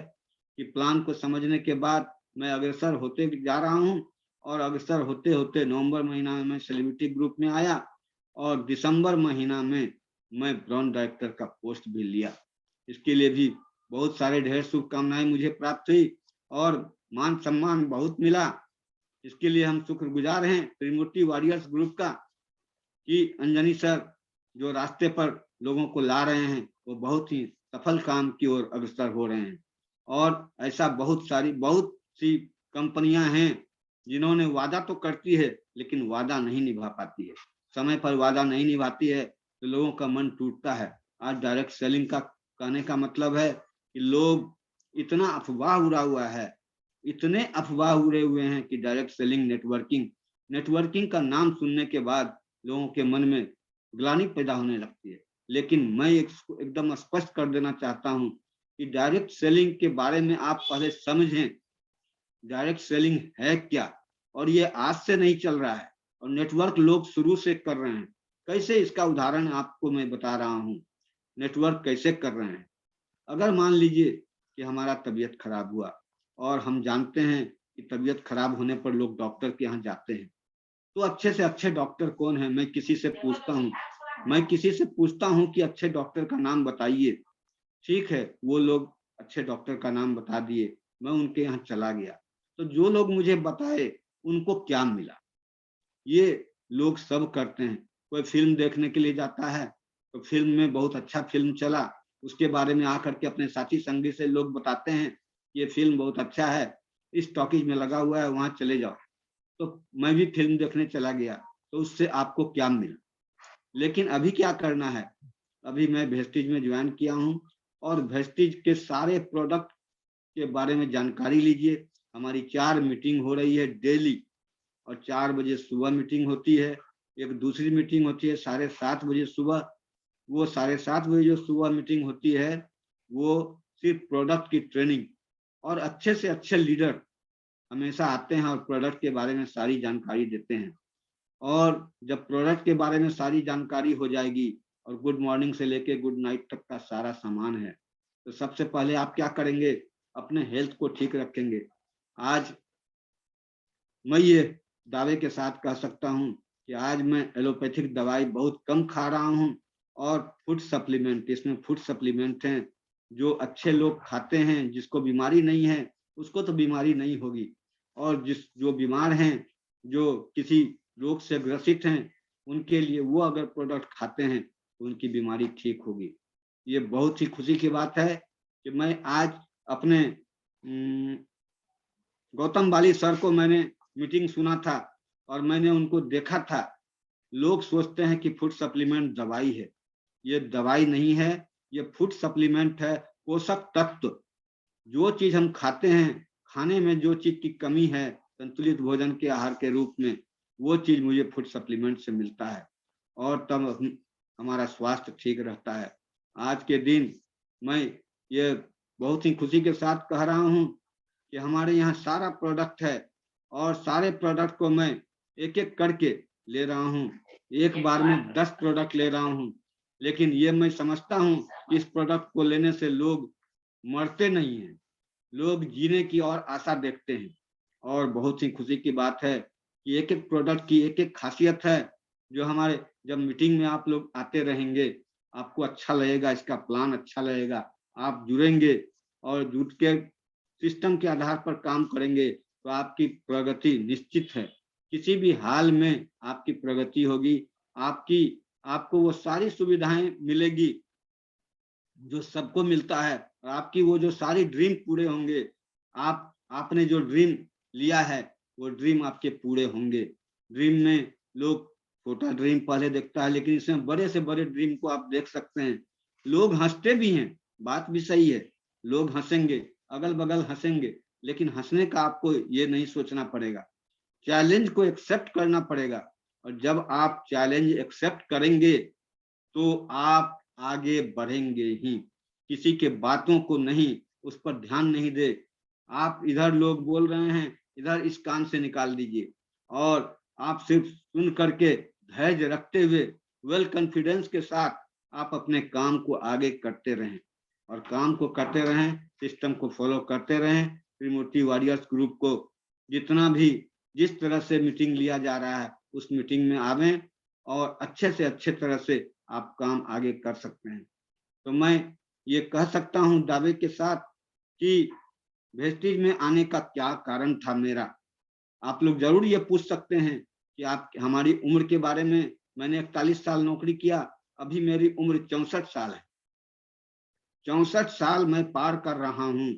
कि प्लान को समझने के बाद मैं अग्रसर होते जा रहा हूँ। और अग्रसर होते होते नवंबर महीना में मैं सेलिब्रिटी ग्रुप में आया और दिसंबर महीना में मैं ब्रांड डायरेक्टर का पोस्ट भी लिया। इसके लिए भी बहुत सारे ढेर शुभकामनाएं मुझे प्राप्त हुई और मान सम्मान बहुत मिला। इसके लिए हम शुक्रगुजार हैं त्रिमूर्ति वॉरियर्स ग्रुप का कि अंजनी सर जो रास्ते पर लोगों को ला रहे हैं, वो बहुत ही सफल काम की ओर अग्रसर हो रहे हैं। और ऐसा बहुत सी कंपनियां हैं जिन्होंने वादा तो करती है लेकिन वादा नहीं निभा पाती है, समय पर वादा नहीं निभाती है, तो लोगों का मन टूटता है। आज डायरेक्ट सेलिंग का कहने का मतलब है कि लोग, इतना अफवाह उड़ा हुआ है, इतने अफवाह उड़े हुए हैं कि डायरेक्ट सेलिंग, नेटवर्किंग का नाम सुनने के बाद लोगों के मन में ग्लानि पैदा होने लगती है। लेकिन मैं एकदम स्पष्ट कर देना चाहता हूं कि डायरेक्ट सेलिंग के बारे में आप पहले समझें, डायरेक्ट सेलिंग है क्या। और ये आज से नहीं चल रहा है, और नेटवर्क लोग शुरू से कर रहे हैं। कैसे, इसका उदाहरण आपको मैं बता रहा हूँ। नेटवर्क कैसे कर रहे हैं? अगर मान लीजिए कि हमारा तबीयत खराब हुआ, और हम जानते हैं कि तबीयत खराब होने पर लोग डॉक्टर के यहाँ जाते हैं, तो अच्छे से अच्छे डॉक्टर कौन है? मैं किसी से पूछता हूँ कि अच्छे डॉक्टर का नाम बताइए। ठीक है, वो लोग अच्छे डॉक्टर का नाम बता दिए, मैं उनके यहाँ चला गया, तो जो लोग मुझे बताए उनको क्या मिला? ये लोग सब करते हैं। कोई फिल्म देखने के लिए जाता है, तो फिल्म में बहुत अच्छा फिल्म चला, उसके बारे में आकर के अपने साथी संगी से लोग बताते हैं ये फिल्म बहुत अच्छा है, इस टॉकीज में लगा हुआ है, वहां चले जाओ। तो मैं भी फिल्म देखने चला गया, तो उससे आपको क्या मिला? लेकिन अभी क्या करना है? अभी मैं वेस्टेज में ज्वाइन किया हूँ, और वेस्टेज के सारे प्रोडक्ट के बारे में जानकारी लीजिए। हमारी 4 मीटिंग हो रही है डेली, और 4 बजे सुबह मीटिंग होती है। एक दूसरी मीटिंग होती है 7:30 बजे सुबह। वो 7:30 बजे जो सुबह मीटिंग होती है, वो सिर्फ प्रोडक्ट की ट्रेनिंग, और अच्छे से अच्छे लीडर हमेशा आते हैं और प्रोडक्ट के बारे में सारी जानकारी देते हैं। और जब प्रोडक्ट के बारे में सारी जानकारी हो जाएगी, और गुड मॉर्निंग से लेके गुड नाइट तक का सारा सामान है, तो सबसे पहले आप क्या करेंगे? अपने हेल्थ को ठीक रखेंगे। आज मैं ये दावे के साथ कह सकता हूँ कि आज मैं एलोपैथिक दवाई बहुत कम खा रहा हूँ और फूड सप्लीमेंट, इसमें फूड सप्लीमेंट हैं जो अच्छे लोग खाते हैं, जिसको बीमारी नहीं है उसको तो बीमारी नहीं होगी, और जो बीमार हैं, जो किसी रोग से ग्रसित हैं, उनके लिए वो अगर प्रोडक्ट खाते हैं तो उनकी बीमारी ठीक होगी। ये बहुत ही खुशी की बात है कि मैं आज अपने गौतम बाली सर को मैंने मीटिंग सुना था और मैंने उनको देखा था। लोग सोचते हैं कि फूड सप्लीमेंट दवाई है, ये दवाई नहीं है, ये फूड सप्लीमेंट है, पोषक तत्व। जो चीज हम खाते हैं, खाने में जो चीज की कमी है संतुलित भोजन के आहार के रूप में, वो चीज मुझे फूड सप्लीमेंट से मिलता है और तब हमारा स्वास्थ्य ठीक रहता है। आज के दिन मैं ये बहुत ही खुशी के साथ कह रहा हूँ कि हमारे यहाँ सारा प्रोडक्ट है और सारे प्रोडक्ट को मैं एक एक करके ले रहा हूँ। एक बार में 10 प्रोडक्ट ले रहा हूँ, लेकिन ये मैं समझता हूँ कि इस प्रोडक्ट को लेने से लोग मरते नहीं हैं, लोग जीने की और आशा देखते हैं। और बहुत ही खुशी की बात है कि एक एक प्रोडक्ट की एक एक खासियत है, जो हमारे जब मीटिंग में आप लोग आते रहेंगे, आपको अच्छा लगेगा, इसका प्लान अच्छा लगेगा, आप जुड़ेंगे और जुट के सिस्टम के आधार पर काम करेंगे तो आपकी प्रगति निश्चित है। किसी भी हाल में आपकी प्रगति होगी, आपको वो सारी सुविधाएं मिलेगी जो सबको मिलता है, और आपकी वो जो सारी ड्रीम पूरे होंगे। आपने जो ड्रीम लिया है वो ड्रीम आपके पूरे होंगे। ड्रीम में लोग छोटा ड्रीम पहले देखता है, लेकिन इसमें बड़े से बड़े ड्रीम को आप देख सकते हैं। लोग हंसते भी हैं, बात भी सही है, लोग हंसेंगे, अगल बगल हंसेंगे, लेकिन हंसने का आपको ये नहीं सोचना पड़ेगा, चैलेंज को एक्सेप्ट करना पड़ेगा। और जब आप चैलेंज एक्सेप्ट करेंगे तो आप आगे बढ़ेंगे ही। किसी के बातों को नहीं, उस पर ध्यान नहीं दे। आप इधर लोग बोल रहे हैं, इधर इस कान से निकाल दीजिए और आप सिर्फ सुन करके धैर्य रखते हुए वेल कॉन्फिडेंस के साथ आप अपने काम को आगे करते रहें और काम को करते रहें, सिस्टम को फॉलो करते रहें। त्रिमूर्ति वॉरियर्स ग्रुप को जितना भी जिस तरह से मीटिंग लिया जा रहा है उस मीटिंग में आवें और अच्छे से अच्छे तरह से आप काम आगे कर सकते हैं। तो मैं ये कह सकता हूँ दावे के साथ कि वेस्टेज में आने का क्या कारण था मेरा। आप लोग जरूर ये पूछ सकते हैं कि आप हमारी उम्र के बारे में। मैंने 41 साल नौकरी किया, अभी मेरी उम्र 64 साल है। 64 साल मैं पार कर रहा हूँ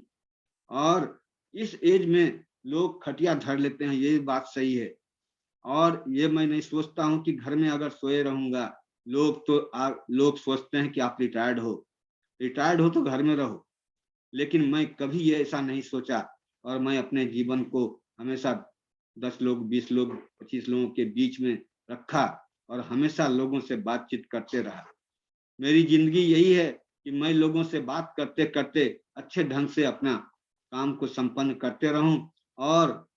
और इस एज में लोग खटिया धर लेते हैं, ये बात सही है। और ये मैं नहीं सोचता हूँ कि घर में अगर सोए रहूंगा, लोग सोचते हैं कि आप रिटायर्ड हो तो घर में रहो, लेकिन मैं कभी ये ऐसा नहीं सोचा। और मैं अपने जीवन को हमेशा 10 लोग, 20 लोग, 25 लोगों के बीच में रखा और हमेशा लोगों से बातचीत करते रहा। मेरी जिंदगी यही है कि मैं लोगों से बात करते करते अच्छे ढंग से अपना काम को संपन्न करते रहूं, और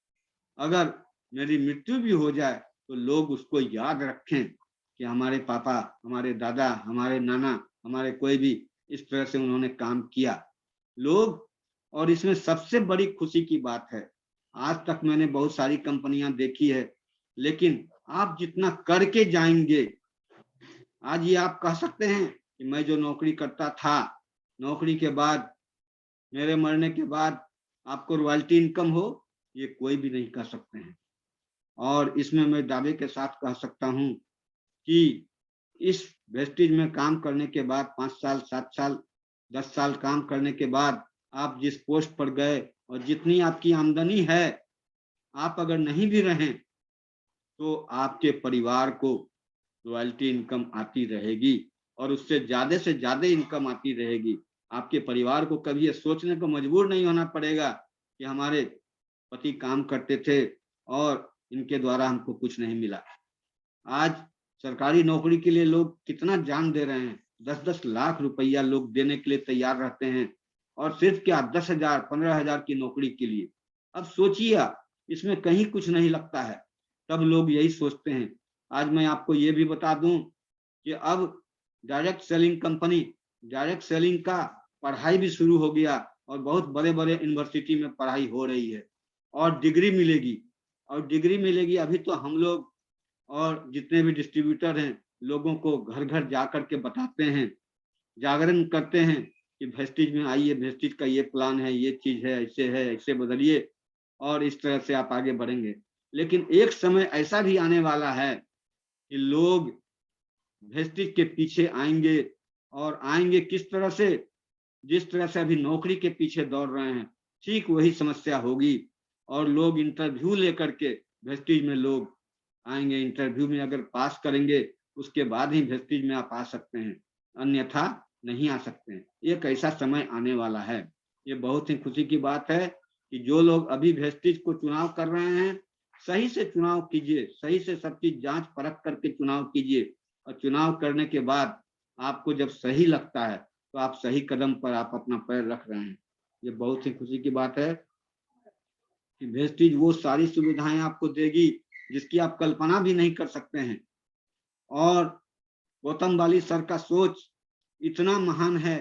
अगर मेरी मृत्यु भी हो जाए तो लोग उसको याद रखें कि हमारे पापा, हमारे दादा, हमारे नाना, हमारे कोई भी इस तरह से उन्होंने काम किया। लोग, और इसमें सबसे बड़ी खुशी की बात है, आज तक मैंने बहुत सारी कंपनियां देखी है, लेकिन आप जितना करके जाएंगे, आज ये आप कह सकते हैं कि मैं जो नौकरी करता था, नौकरी के बाद, मेरे मरने के बाद आपको रॉयल्टी इनकम हो, ये कोई भी नहीं कह सकते हैं। और इसमें मैं दावे के साथ कह सकता हूँ कि इस वेस्टेज में काम करने के बाद 5 साल, 7 साल, 10 साल काम करने के बाद आप जिस पोस्ट पर गए और जितनी आपकी आमदनी है, आप अगर नहीं भी रहें तो आपके परिवार को रॉयल्टी इनकम आती रहेगी और उससे से ज्यादा इनकम आती रहेगी। आपके परिवार को कभी ये सोचने को मजबूर नहीं होना पड़ेगा कि हमारे पति काम करते थे और इनके द्वारा हमको कुछ नहीं मिला। आज सरकारी नौकरी के लिए लोग कितना जान दे रहे हैं, 10-10 लाख रुपया लोग देने के लिए तैयार रहते हैं, और सिर्फ क्या 10,000, 15,000 की नौकरी के लिए। अब सोचिए, इसमें कहीं कुछ नहीं लगता है, तब लोग यही सोचते हैं। आज मैं आपको ये भी बता दूं कि अब डायरेक्ट सेलिंग का पढ़ाई भी शुरू हो गया और बहुत बड़े बड़े यूनिवर्सिटी में पढ़ाई हो रही है और डिग्री मिलेगी। और डिग्री मिलेगी। अभी तो हम लोग और जितने भी डिस्ट्रीब्यूटर हैं लोगों को घर घर जा करके बताते हैं, जागरण करते हैं कि वेस्टिज में आइए, वेस्टिज का ये प्लान है, ये चीज है, ऐसे बदलिए और इस तरह से आप आगे बढ़ेंगे। लेकिन एक समय ऐसा भी आने वाला है कि लोग वेस्टिज के पीछे आएंगे, और आएंगे किस तरह से, जिस तरह से अभी नौकरी के पीछे दौड़ रहे हैं, ठीक वही समस्या होगी। और लोग इंटरव्यू लेकर के वेस्टिज में लोग आएंगे, इंटरव्यू में अगर पास करेंगे उसके बाद ही वेस्टिज में आप आ सकते हैं, अन्यथा नहीं आ सकते हैं। एक ऐसा समय आने वाला है। ये बहुत ही खुशी की बात है कि जो लोग अभी वेस्टिज को चुनाव कर रहे हैं, सही से चुनाव कीजिए, सही से सब चीज जांच परख करके चुनाव कीजिए, और चुनाव करने के बाद आपको जब सही लगता है तो आप सही कदम पर आप अपना पैर रख रहे हैं। ये बहुत ही खुशी की बात है कि वेस्टिज वो सारी सुविधाएं आपको देगी जिसकी आप कल्पना भी नहीं कर सकते हैं। और गौतम वाली सर का सोच इतना महान है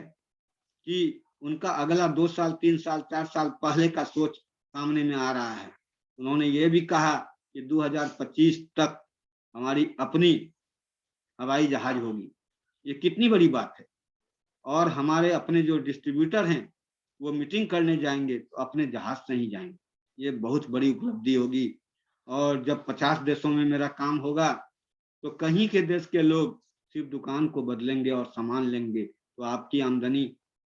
कि उनका अगला 2 साल 3 साल 4 साल पहले का सोच सामने में आ रहा है। उन्होंने ये भी कहा कि 2025 तक हमारी अपनी हवाई जहाज होगी। ये कितनी बड़ी बात है। और हमारे अपने जो डिस्ट्रीब्यूटर हैं वो मीटिंग करने जाएंगे तो अपने जहाज से ही जाएंगे। ये बहुत बड़ी उपलब्धि होगी। और जब 50 देशों में मेरा काम होगा तो कहीं के देश के लोग सिर्फ दुकान को बदलेंगे और सामान लेंगे, तो आपकी आमदनी,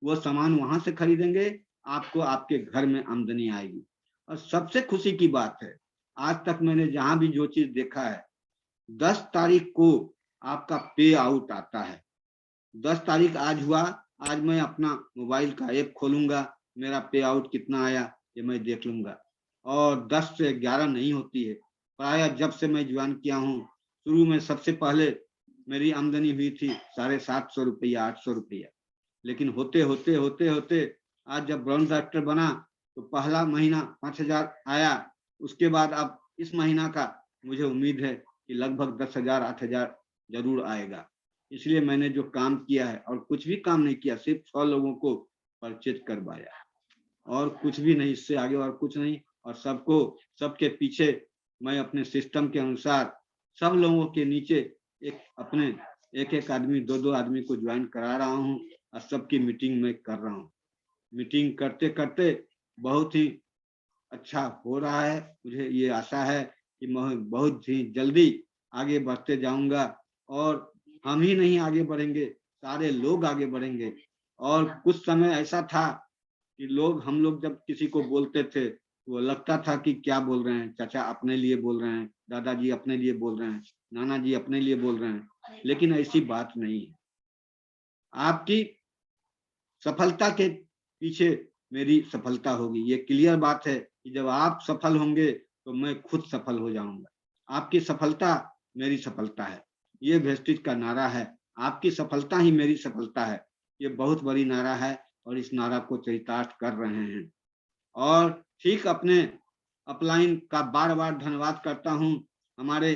वो सामान वहां से खरीदेंगे, आपको आपके घर में आमदनी आएगी। और सबसे खुशी की बात है, आज तक मैंने जहां भी जो चीज देखा है, 10 तारीख को आपका पे आउट आता है। 10 तारीख आज हुआ, आज मैं अपना मोबाइल का ऐप खोलूंगा, मेरा पे आउट कितना आया ये मैं देख लूंगा। और 10 से 11 नहीं होती है। प्राय जब से मैं ज्वाइन किया हूँ, शुरू में सबसे पहले मेरी आमदनी हुई थी 750 रुपया, 800 रुपया। लेकिन होते होते होते होते आज जब ब्राउन डायरेक्टर बना तो पहला महीना 5,000 आया। उसके बाद अब इस महीना का मुझे उम्मीद है कि लगभग 10,000 8,000 जरूर आएगा। इसलिए मैंने जो काम किया है, और कुछ भी काम नहीं किया, सिर्फ 6 लोगों को परचेज करवाया और कुछ भी नहीं, इससे आगे और कुछ नहीं। और सबको, सबके पीछे मैं अपने सिस्टम के अनुसार सब लोगों के नीचे एक एक आदमी, 2 आदमी को ज्वाइन करा रहा हूँ और सबकी मीटिंग मैं कर रहा हूँ। मीटिंग करते करते बहुत ही अच्छा हो रहा है। मुझे ये आशा है कि मैं बहुत ही जल्दी आगे बढ़ते जाऊंगा, और हम ही नहीं आगे बढ़ेंगे, सारे लोग आगे बढ़ेंगे। और कुछ समय ऐसा था कि हम लोग जब किसी को बोलते थे वो लगता था कि क्या बोल रहे हैं, चाचा अपने लिए बोल रहे हैं, दादाजी अपने लिए बोल रहे हैं, नाना जी अपने लिए बोल रहे हैं। लेकिन ऐसी बात नहीं है। आपकी सफलता के पीछे मेरी सफलता होगी, ये क्लियर बात है कि जब आप सफल होंगे तो मैं खुद सफल हो जाऊंगा। आपकी सफलता मेरी सफलता है, ये वेस्टिज का नारा है। आपकी सफलता ही मेरी सफलता है, ये बहुत बड़ी नारा है और इस नारा को चरितार्थ कर रहे हैं। और ठीक अपने अपलाइन का बार बार धन्यवाद करता हूँ, हमारे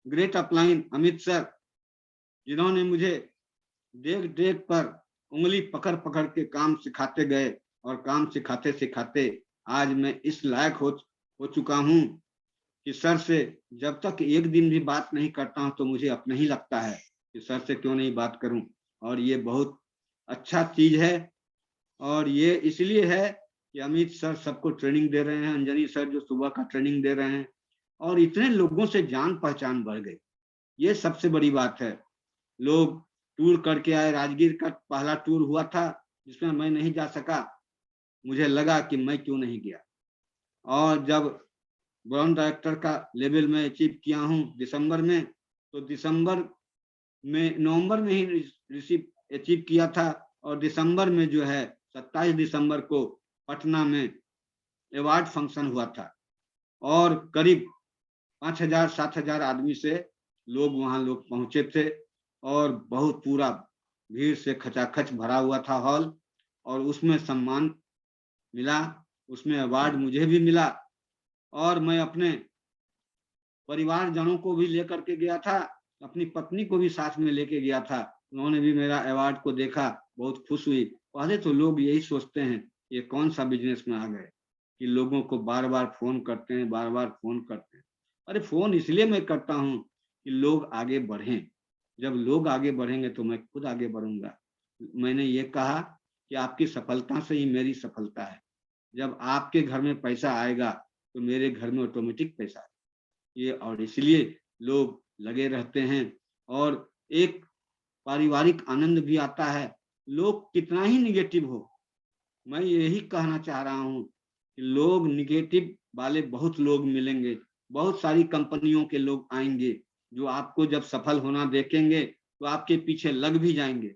ग्रेट अपलाइन अमित सर, जिन्होंने मुझे देख देख पर उंगली पकड़ पकड़ के काम सिखाते गए, और काम सिखाते सिखाते आज मैं इस लायक हो चुका हूँ कि सर से जब तक एक दिन भी बात नहीं करता हूँ तो मुझे अपना ही लगता है कि सर से क्यों नहीं बात करूं। और ये बहुत अच्छा चीज है। और ये इसलिए है कि अमित सर सबको ट्रेनिंग दे रहे हैं, अंजनी सर जो सुबह का ट्रेनिंग दे रहे हैं, और इतने लोगों से जान पहचान बढ़ गई। ये सबसे बड़ी बात है। लोग टूर करके आए, राजगीर का पहला टूर हुआ था जिसमें मैं नहीं जा सका, मुझे लगा कि मैं क्यों नहीं गया। और जब ब्राउन डायरेक्टर का लेवल में अचीव किया हूँ दिसंबर में, तो दिसंबर में, नवंबर में ही रिसीव अचीव किया था, और दिसंबर में जो है 27 दिसंबर को पटना में अवार्ड फंक्शन हुआ था, और करीब 5,000 7,000 आदमी से लोग वहां लोग पहुंचे थे, और बहुत पूरा भीड़ से खचाखच भरा हुआ था हॉल। और उसमें सम्मान मिला, उसमें अवार्ड मुझे भी मिला, और मैं अपने परिवारजनों को भी लेकर के गया था, अपनी पत्नी को भी साथ में लेके गया था। उन्होंने भी मेरा अवार्ड को देखा, बहुत खुश हुई। पहले तो लोग यही सोचते हैं ये कौन सा बिजनेस में आ गए, कि लोगों को बार बार फोन करते हैं, बार बार फोन करते हैं। अरे फोन इसलिए मैं करता हूँ कि लोग आगे बढ़ें। जब लोग आगे बढ़ेंगे तो मैं खुद आगे बढ़ूंगा। मैंने ये कहा कि आपकी सफलता से ही मेरी सफलता है। जब आपके घर में पैसा आएगा तो मेरे घर में ऑटोमेटिक पैसा आएगा। ये और इसलिए लोग लगे रहते हैं और एक पारिवारिक आनंद भी आता है। लोग कितना ही निगेटिव हो, मैं यही कहना चाह रहा हूँ कि लोग निगेटिव वाले बहुत लोग मिलेंगे, बहुत सारी कंपनियों के लोग आएंगे जो आपको जब सफल होना देखेंगे तो आपके पीछे लग भी जाएंगे।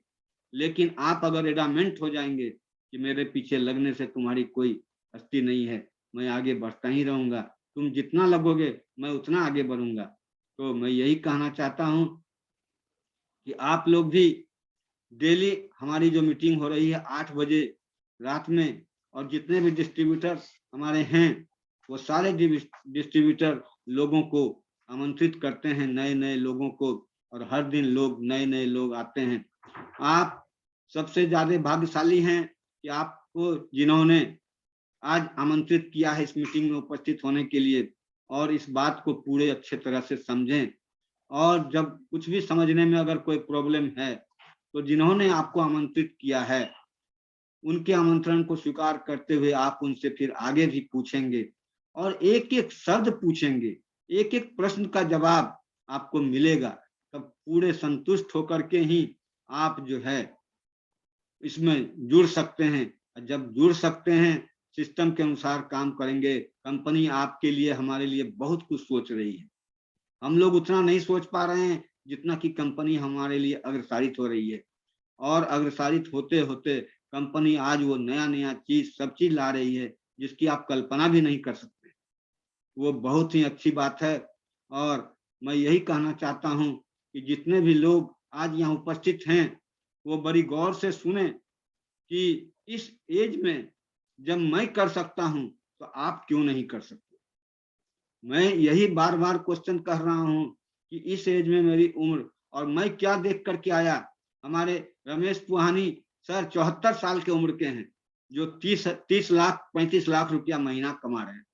लेकिन आप अगर एडामेंट हो जाएंगे कि मेरे पीछे लगने से तुम्हारी कोई हस्ती नहीं है, मैं आगे बढ़ता ही रहूंगा, तुम जितना लगोगे मैं उतना आगे बढ़ूंगा। तो मैं यही कहना चाहता हूँ कि आप लोग भी डेली हमारी जो मीटिंग हो रही है 8 बजे रात में, और जितने भी डिस्ट्रीब्यूटर हमारे हैं वो सारे डिस्ट्रीब्यूटर लोगों को आमंत्रित करते हैं, नए नए लोगों को, और हर दिन लोग नए नए लोग आते हैं। आप सबसे ज्यादा भाग्यशाली हैं कि आपको जिन्होंने आज आमंत्रित किया है इस मीटिंग में उपस्थित होने के लिए, और इस बात को पूरे अच्छे तरह से समझें। और जब कुछ भी समझने में अगर कोई प्रॉब्लम है तो जिन्होंने आपको आमंत्रित किया है उनके आमंत्रण को स्वीकार करते हुए आप उनसे फिर आगे भी पूछेंगे और एक एक शब्द पूछेंगे, एक एक प्रश्न का जवाब आपको मिलेगा। तब पूरे संतुष्ट होकर के ही आप जो है इसमें जुड़ सकते हैं। जब जुड़ सकते हैं, सिस्टम के अनुसार काम करेंगे, कंपनी आपके लिए हमारे लिए बहुत कुछ सोच रही है। हम लोग उतना नहीं सोच पा रहे हैं जितना कि कंपनी हमारे लिए अग्रसारित हो रही है। और अग्रसारित होते होते कंपनी आज वो नया नया चीज सब चीज ला रही है जिसकी आप कल्पना भी नहीं कर सकते। वो बहुत ही अच्छी बात है। और मैं यही कहना चाहता हूँ कि जितने भी लोग आज यहाँ उपस्थित हैं वो बड़ी गौर से सुने कि इस एज में जब मैं कर सकता हूँ तो आप क्यों नहीं कर सकते। मैं यही बार बार क्वेश्चन कर रहा हूँ कि इस एज में मेरी उम्र, और मैं क्या देख करके आया। हमारे रमेश पुहानी सर 74 साल के उम्र के हैं जो 30 लाख 35 लाख रुपया महीना कमा रहे हैं।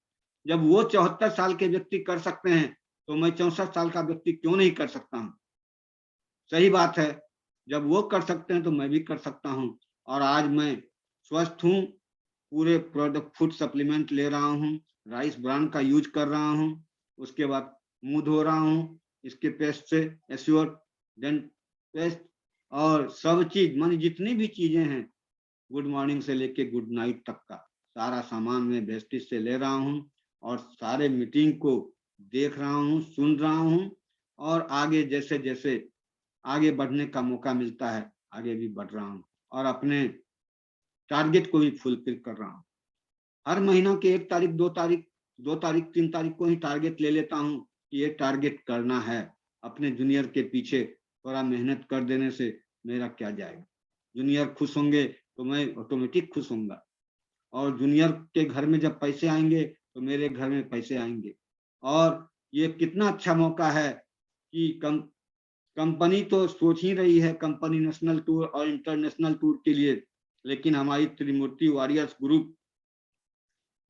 जब वो 74 साल के व्यक्ति कर सकते हैं तो मैं 64 साल का व्यक्ति क्यों नहीं कर सकता हूँ। सही बात है, जब वो कर सकते हैं तो मैं भी कर सकता हूँ। और आज मैं स्वस्थ हूँ, पूरे प्रोडक्ट फूड सप्लीमेंट ले रहा हूँ, राइस ब्रांड का यूज कर रहा हूँ, उसके बाद मुंह धो रहा हूँ इसके पेस्ट से, एश्योर डेंट पेस्ट, और सब चीज मान जितनी भी चीजें हैं गुड मॉर्निंग से लेके गुड नाइट तक का सारा सामान मैं वेस्टिज से ले रहा हूँ। और सारे मीटिंग को देख रहा हूँ, सुन रहा हूँ, और आगे जैसे जैसे आगे बढ़ने का मौका मिलता है आगे भी बढ़ रहा हूँ और अपने टारगेट को भी फुलफिल कर रहा हूँ। हर महीना के 1 तारीख 2 तारीख 2 तारीख 3 तारीख को ही टारगेट ले लेता हूँ कि ये टारगेट करना है। अपने जूनियर के पीछे थोड़ा मेहनत कर देने से मेरा क्या जाएगा। जूनियर खुश होंगे तो मैं ऑटोमेटिक खुश होऊंगा, और जूनियर के घर में जब पैसे आएंगे तो मेरे घर में पैसे आएंगे। और ये कितना अच्छा मौका है कि कंपनी तो सोच ही रही है कंपनी नेशनल टूर और इंटरनेशनल टूर के लिए, लेकिन हमारी त्रिमूर्ति वॉरियर्स ग्रुप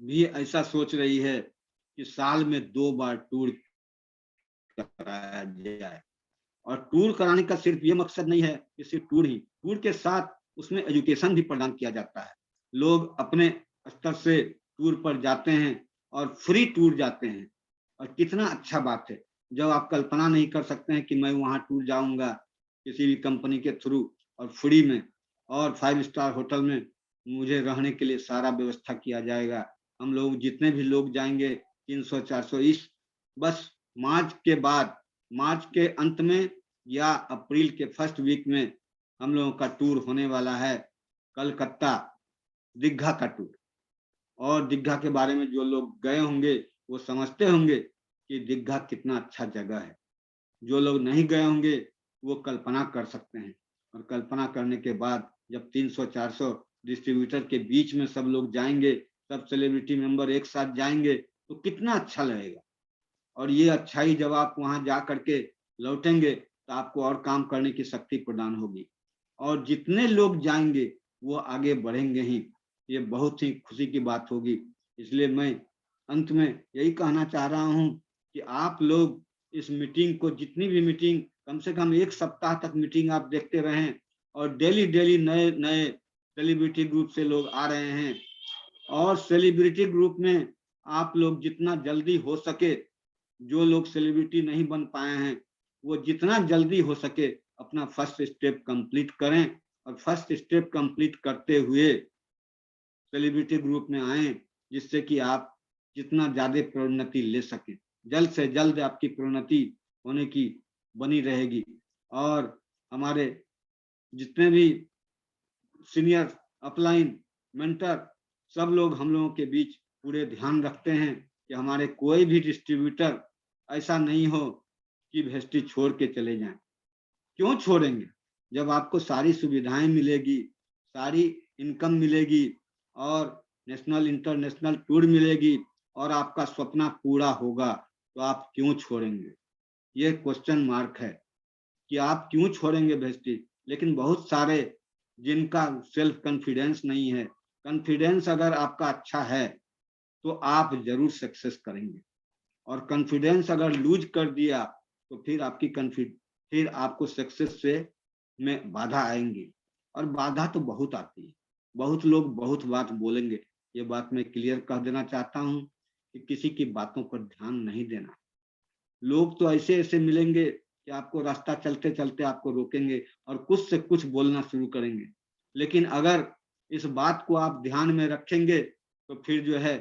भी ऐसा सोच रही है कि साल में 2 बार टूर कराया जाए। और टूर कराने का सिर्फ ये मकसद नहीं है कि सिर्फ टूर ही, टूर के साथ उसमें एजुकेशन भी प्रदान किया जाता है। लोग अपने स्तर से टूर पर जाते हैं और फ्री टूर जाते हैं, और कितना अच्छा बात है जब आप कल्पना नहीं कर सकते हैं कि मैं वहां टूर जाऊंगा किसी भी कंपनी के थ्रू और फ्री में, और 5 स्टार होटल में मुझे रहने के लिए सारा व्यवस्था किया जाएगा। हम लोग जितने भी लोग जाएंगे 300-400 इस बस मार्च के बाद, मार्च के अंत में या अप्रैल के फर्स्ट वीक में हम लोगों का टूर होने वाला है, कलकत्ता दीघा का टूर। और दीघा के बारे में जो लोग गए होंगे वो समझते होंगे कि दीघा कितना अच्छा जगह है। जो लोग नहीं गए होंगे वो कल्पना कर सकते हैं, और कल्पना करने के बाद जब 300-400 डिस्ट्रीब्यूटर के बीच में सब लोग जाएंगे, सब सेलिब्रिटी मेंबर एक साथ जाएंगे तो कितना अच्छा लगेगा। और ये अच्छाई जब आप वहां जा करके लौटेंगे तो आपको और काम करने की शक्ति प्रदान होगी, और जितने लोग जाएंगे वो आगे बढ़ेंगे ही। ये बहुत ही खुशी की बात होगी। इसलिए मैं अंत में यही कहना चाह रहा हूं कि आप लोग इस मीटिंग को, जितनी भी मीटिंग, कम से कम 1 सप्ताह तक मीटिंग आप देखते रहें, और डेली डेली नए नए सेलिब्रिटी ग्रुप से लोग आ रहे हैं। और सेलिब्रिटी ग्रुप में आप लोग जितना जल्दी हो सके, जो लोग सेलिब्रिटी नहीं बन पाए हैं, वो जितना जल्दी हो सके अपना फर्स्ट स्टेप कंप्लीट करें, और फर्स्ट स्टेप कंप्लीट करते हुए सेलिब्रिटी ग्रुप में आए, जिससे कि आप जितना ज्यादा प्रोन्नति ले सके, जल्द से जल्द आपकी प्रोन्नति होने की बनी रहेगी। और हमारे जितने भी सीनियर, अपलाइन, मेंटर, सब लोग हम लोगों के बीच पूरे ध्यान रखते हैं कि हमारे कोई भी डिस्ट्रीब्यूटर ऐसा नहीं हो कि वेस्टी छोड़ के चले जाएं। क्यों छोड़ेंगे? जब आपको सारी सुविधाएं मिलेगी, सारी इनकम मिलेगी, और नेशनल इंटरनेशनल टूर मिलेगी, और आपका सपना पूरा होगा, तो आप क्यों छोड़ेंगे? ये क्वेश्चन मार्क है कि आप क्यों छोड़ेंगे वेस्टी। लेकिन बहुत सारे जिनका सेल्फ कॉन्फिडेंस नहीं है, कॉन्फिडेंस अगर आपका अच्छा है तो आप जरूर सक्सेस करेंगे, और कॉन्फिडेंस अगर लूज कर दिया तो फिर आपको सक्सेस से में बाधा आएंगी। और बाधा तो बहुत आती है, बहुत लोग बहुत बात बोलेंगे। ये बात मैं क्लियर कह देना चाहता हूँ कि किसी की बातों पर ध्यान नहीं देना। लोग तो ऐसे ऐसे मिलेंगे कि आपको रास्ता चलते चलते आपको रोकेंगे और कुछ से कुछ बोलना शुरू करेंगे। लेकिन अगर इस बात को आप ध्यान में रखेंगे तो फिर जो है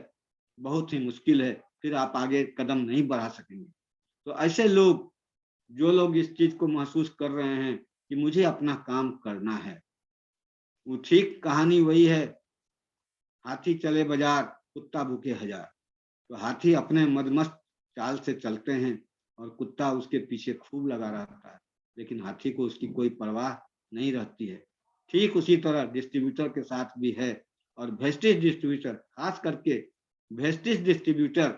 बहुत ही मुश्किल है, फिर आप आगे कदम नहीं बढ़ा सकेंगे। तो ऐसे लोग, जो लोग इस चीज को महसूस कर रहे हैं कि मुझे अपना काम करना है, वो ठीक कहानी वही है, हाथी चले बाजार, कुत्ता भूखे हजार। तो हाथी अपने मदमस्त चाल से चलते हैं और कुत्ता उसके पीछे खूब लगा रहता है, लेकिन हाथी को उसकी कोई परवाह नहीं रहती है। ठीक उसी तरह डिस्ट्रीब्यूटर के साथ भी है। और वेस्टेज डिस्ट्रीब्यूटर, खास करके वेस्टेज डिस्ट्रीब्यूटर,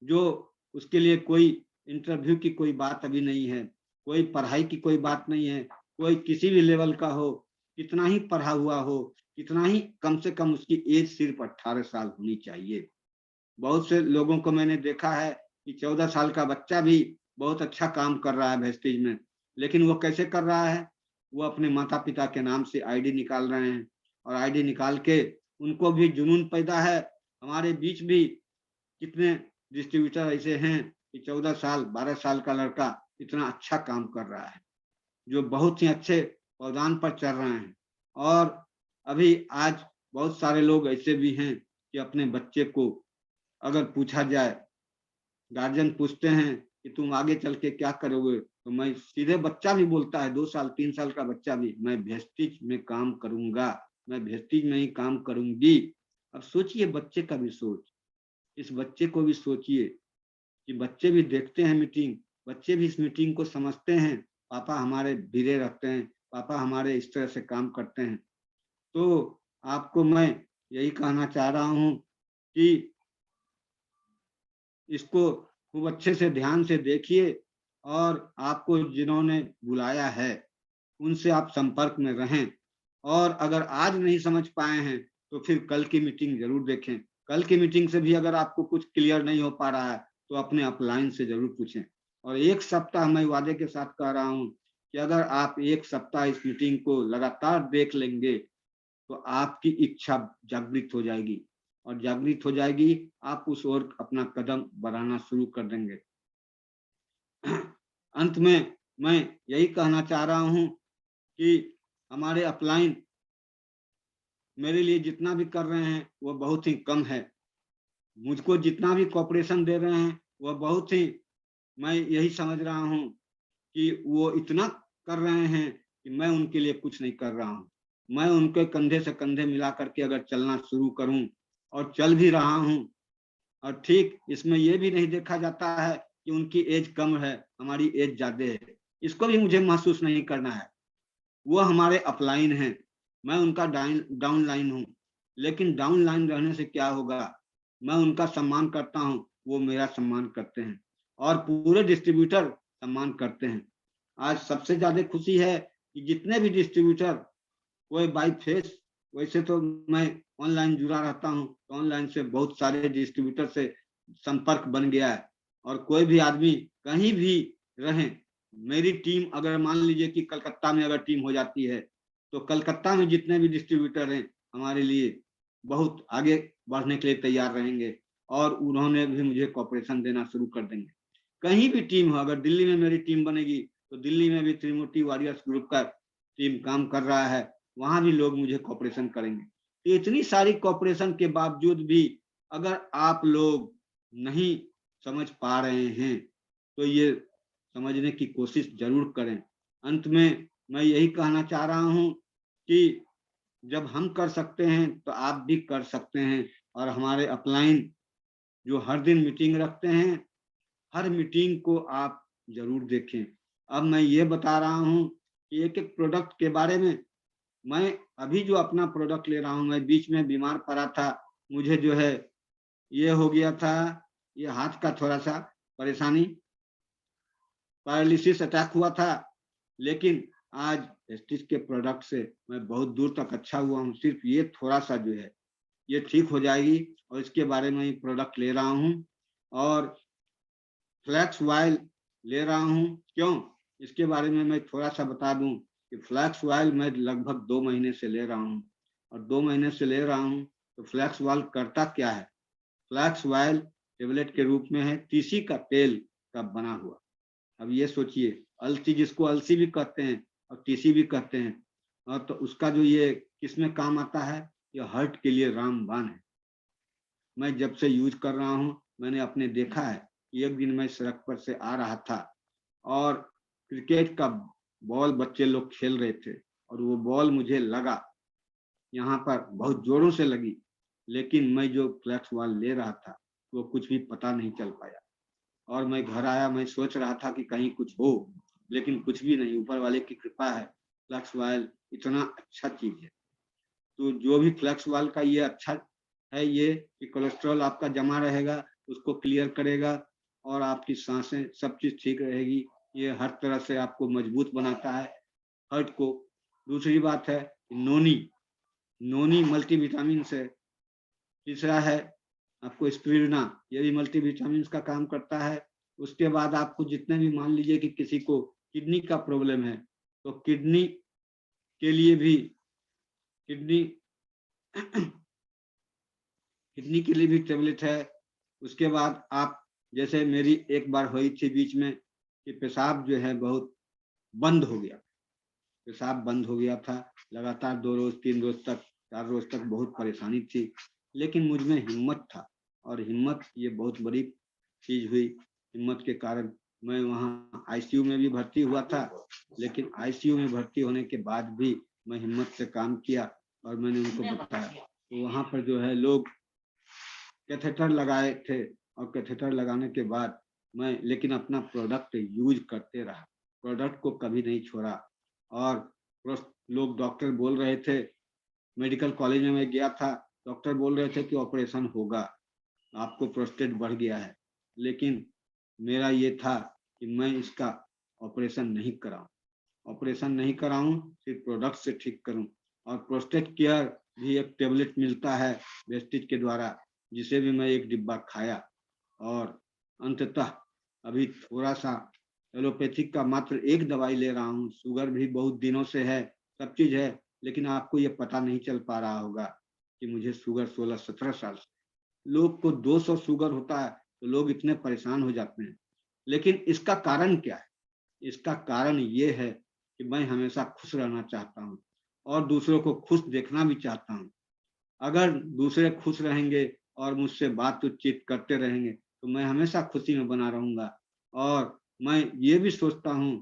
जो उसके लिए कोई इंटरव्यू की कोई बात अभी नहीं है, कोई पढ़ाई की कोई बात नहीं है, कोई किसी भी लेवल का हो, कितना ही पढ़ा हुआ हो, कितना ही, कम से कम उसकी एज सिर्फ 18 साल होनी चाहिए। बहुत से लोगों को मैंने देखा है कि 14 साल का बच्चा भी बहुत अच्छा काम कर रहा है वेस्टेज में। लेकिन वो कैसे कर रहा है? वो अपने माता पिता के नाम से आईडी निकाल रहे हैं, और आईडी निकाल के उनको भी जुनून पैदा है। हमारे बीच भी कितने डिस्ट्रीब्यूटर ऐसे हैं कि 14 साल 12 साल का लड़का इतना अच्छा काम कर रहा है, जो बहुत ही अच्छे पौधान पर चल रहे हैं। और अभी आज बहुत सारे लोग ऐसे भी हैं कि अपने बच्चे को अगर पूछा जाए, गार्जियन पूछते हैं कि तुम आगे चल के क्या करोगे, तो मैं सीधे, बच्चा भी बोलता है, 2 साल 3 साल का बच्चा भी, मैं वेस्टेज में काम करूंगा, मैं वेस्टेज में ही काम करूंगी। अब सोचिए बच्चे का भी सोच, इस बच्चे को भी सोचिए कि बच्चे भी देखते हैं मीटिंग, बच्चे भी इस मीटिंग को समझते हैं, पापा हमारे धीरे रखते हैं, पापा हमारे इस तरह से काम करते हैं। तो आपको मैं यही कहना चाह रहा हूँ कि इसको खूब अच्छे से ध्यान से देखिए, और आपको जिन्होंने बुलाया है उनसे आप संपर्क में रहें। और अगर आज नहीं समझ पाए हैं तो फिर कल की मीटिंग जरूर देखें। कल की मीटिंग से भी अगर आपको कुछ क्लियर नहीं हो पा रहा है तो अपने अपलाइन से जरूर पूछें। और 1 सप्ताह मैं वादे के साथ कह रहा हूँ कि अगर आप 1 सप्ताह इस मीटिंग को लगातार देख लेंगे तो आपकी इच्छा जागृत हो जाएगी, और जागृत हो जाएगी, आप उस ओर अपना कदम बढ़ाना शुरू कर देंगे। अंत में मैं यही कहना चाह रहा हूँ कि हमारे अपलाइन मेरे लिए जितना भी कर रहे हैं वो बहुत ही कम है। मुझको जितना भी कॉपरेशन दे रहे हैं वह बहुत ही, मैं यही समझ रहा हूँ कि वो इतना कर रहे हैं कि मैं उनके लिए कुछ नहीं कर रहा हूँ। मैं उनके कंधे से कंधे मिला करके अगर चलना शुरू करूँ, और चल भी रहा हूँ, और ठीक इसमें ये भी नहीं देखा जाता है कि उनकी एज कम है, हमारी एज ज्यादा है, इसको भी मुझे महसूस नहीं करना है। वो हमारे अपलाइन हैं, मैं उनका डाउन लाइन हूँ। लेकिन डाउन लाइन रहने से क्या होगा? मैं उनका सम्मान करता हूँ, वो मेरा सम्मान करते हैं, और पूरे डिस्ट्रीब्यूटर सम्मान करते हैं। आज सबसे ज्यादा खुशी है कि जितने भी डिस्ट्रीब्यूटर, कोई बाई फेस वैसे तो मैं ऑनलाइन जुड़ा रहता हूँ, तो ऑनलाइन से बहुत सारे डिस्ट्रीब्यूटर से संपर्क बन गया है। और कोई भी आदमी कहीं भी रहे, मेरी टीम अगर मान लीजिए कि कलकत्ता में अगर टीम हो जाती है, तो कलकत्ता में जितने भी डिस्ट्रीब्यूटर हैं हमारे लिए बहुत आगे बढ़ने के लिए तैयार रहेंगे, और उन्होंने भी मुझे कॉपरेशन देना शुरू कर देंगे। कहीं भी टीम हो, अगर दिल्ली में मेरी टीम बनेगी तो दिल्ली में भी त्रिमूर्ति वॉरियर्स ग्रुप का टीम काम कर रहा है, वहां भी लोग मुझे कॉपरेशन करेंगे। तो इतनी सारी कॉपरेशन के बावजूद भी अगर आप लोग नहीं समझ पा रहे हैं तो ये समझने की कोशिश जरूर करें। अंत में मैं यही कहना चाह रहा हूं कि जब हम कर सकते हैं तो आप भी कर सकते हैं। और हमारे अपलाइन जो हर दिन मीटिंग रखते हैं, हर मीटिंग को आप जरूर देखें। अब मैं ये बता रहा हूं कि एक एक प्रोडक्ट के बारे में। मैं अभी जो अपना प्रोडक्ट ले रहा हूं, मैं बीच में बीमार पड़ा था, मुझे जो है ये हो गया था, ये हाथ का थोड़ा सा परेशानी, पैरालिसिस अटैक हुआ था। लेकिन आज वेस्टिज के प्रोडक्ट से मैं बहुत दूर तक अच्छा हुआ हूँ। सिर्फ ये थोड़ा सा जो है ये ठीक हो जाएगी, और इसके बारे में ही प्रोडक्ट ले रहा हूँ। और फ्लैक्स ऑयल ले रहा हूँ, क्यों, इसके बारे में मैं थोड़ा सा बता दूं कि फ्लैक्स ऑयल मैं लगभग 2 महीने से ले रहा हूँ। और 2 महीने से ले रहा हूँ तो फ्लैक्स ऑयल करता क्या है? फ्लैक्स ऑयल टेबलेट के रूप में है, तीसी का तेल का बना हुआ। अब ये सोचिए, अलसी, जिसको अलसी भी कहते हैं और तीसी भी कहते हैं, और तो उसका जो ये किसमें काम आता है? ये हार्ट के लिए रामबाण है। मैं जब से यूज कर रहा हूँ, मैंने अपने देखा है कि एक दिन मैं सड़क पर से आ रहा था और क्रिकेट का बॉल बच्चे लोग खेल रहे थे, और वो बॉल मुझे लगा, यहाँ पर बहुत जोरों से लगी, लेकिन मैं जो फ्लैक्स बॉल ले रहा था वो कुछ भी पता नहीं चल पाया। और मैं घर आया, मैं सोच रहा था कि कहीं कुछ हो, लेकिन कुछ भी नहीं, ऊपर वाले की कृपा है। फ्लैक्स ऑयल इतना अच्छा चीज है। तो जो भी फ्लैक्स ऑयल का ये अच्छा है, ये कि कोलेस्ट्रॉल आपका जमा रहेगा, उसको क्लियर करेगा, और आपकी सांसें सब चीज ठीक रहेगी। ये हर तरह से आपको मजबूत बनाता है, हार्ट को। दूसरी बात है नोनी, नोनी मल्टीविटामिन से। तीसरा है आपको स्पिरुलिना, ये भी मल्टीविटामिन का काम करता है। उसके बाद आपको जितने भी, मान लीजिए कि किसी को किडनी का प्रॉब्लम है, तो किडनी के लिए भी, किडनी किडनी के लिए भी टेबलेट है। उसके बाद आप, जैसे मेरी एक बार हुई थी बीच में कि पेशाब जो है बहुत बंद हो गया, पेशाब बंद हो गया था, लगातार 2 रोज 3 रोज तक 4 रोज तक बहुत परेशानी थी। लेकिन मुझ में हिम्मत था, और हिम्मत ये बहुत बड़ी चीज हुई। हिम्मत के कारण मैं वहाँ आईसीयू में भी भर्ती हुआ था, लेकिन आईसीयू में भर्ती होने के बाद भी मैं हिम्मत से काम किया, और मैंने उनको बताया। तो वहाँ पर जो है लोग कैथेटर लगाए थे, और कैथेटर लगाने के बाद मैं लेकिन अपना प्रोडक्ट यूज करते रहा, प्रोडक्ट को कभी नहीं छोड़ा। और लोग, डॉक्टर बोल रहे थे, मेडिकल कॉलेज में मैं गया था, डॉक्टर बोल रहे थे कि ऑपरेशन होगा, आपको प्रोस्टेट बढ़ गया है। लेकिन मेरा ये था कि मैं इसका ऑपरेशन नहीं कराऊं, ऑपरेशन नहीं कराऊं, सिर्फ प्रोडक्ट से ठीक करूं। और प्रोस्टेट केयर भी एक टेबलेट मिलता है वेस्टिज के द्वारा, जिसे भी मैं एक डिब्बा खाया, और अंततः अभी थोड़ा सा एलोपैथिक का मात्र एक दवाई ले रहा हूँ। शुगर भी बहुत दिनों से है, सब चीज है, लेकिन आपको ये पता नहीं चल पा रहा होगा कि मुझे शुगर 16-17 साल से, लोग को 200 शुगर होता है तो लोग इतने परेशान हो जाते हैं। लेकिन इसका कारण क्या है? इसका कारण ये है कि मैं हमेशा खुश रहना चाहता हूँ, और दूसरों को खुश देखना भी चाहता हूँ। अगर दूसरे खुश रहेंगे और मुझसे बातचीत करते रहेंगे तो मैं हमेशा खुशी में बना रहूंगा। और मैं ये भी सोचता हूँ,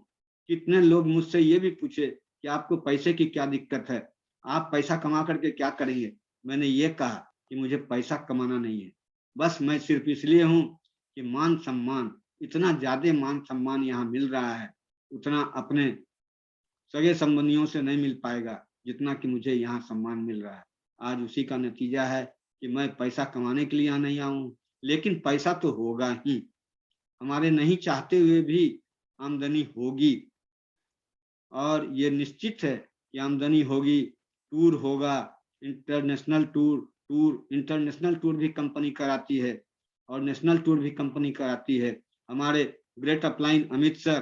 कितने लोग मुझसे ये भी पूछे कि आपको पैसे की क्या दिक्कत है, आप पैसा कमा करके क्या करेंगे? मैंने ये कहा कि मुझे पैसा कमाना नहीं है, बस मैं सिर्फ इसलिए हूँ कि मान सम्मान, इतना ज्यादा मान सम्मान यहाँ मिल रहा है, उतना अपने सगे संबंधियों से नहीं मिल पाएगा जितना कि मुझे यहाँ सम्मान मिल रहा है। आज उसी का नतीजा है कि मैं पैसा कमाने के लिए यहाँ नहीं आऊँ, लेकिन पैसा तो होगा ही, हमारे नहीं चाहते हुए भी आमदनी होगी, और ये निश्चित है कि आमदनी होगी, टूर होगा, इंटरनेशनल टूर भी कंपनी कराती है और नेशनल टूर भी कंपनी कराती है। हमारे ग्रेट अपलाइन अमित सर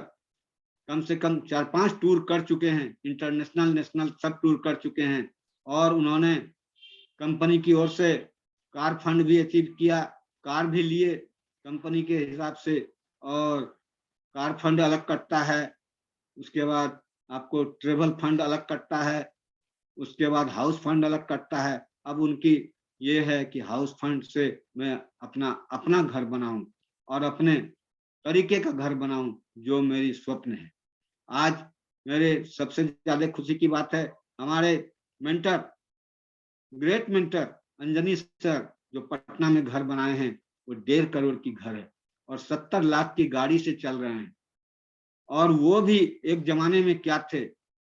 कम से कम 4-5 टूर कर चुके हैं, इंटरनेशनल नेशनल सब टूर कर चुके हैं और उन्होंने कंपनी की ओर से कार फंड भी अचीव किया, कार भी लिए कंपनी के हिसाब से, और कार फंड अलग कटता है, उसके बाद आपको ट्रेवल फंड अलग कटता है, उसके बाद हाउस फंड अलग कटता है। अब उनकी ये है कि हाउस फंड से मैं अपना घर बनाऊं और अपने तरीके का घर बनाऊं जो मेरी स्वप्न है। आज मेरे सबसे ज्यादा खुशी की बात है, हमारे mentor, great mentor Anjani sir जो पटना में घर बनाए हैं, वो 1.5 करोड़ की घर है और 70 लाख की गाड़ी से चल रहे हैं। और वो भी एक जमाने में क्या थे,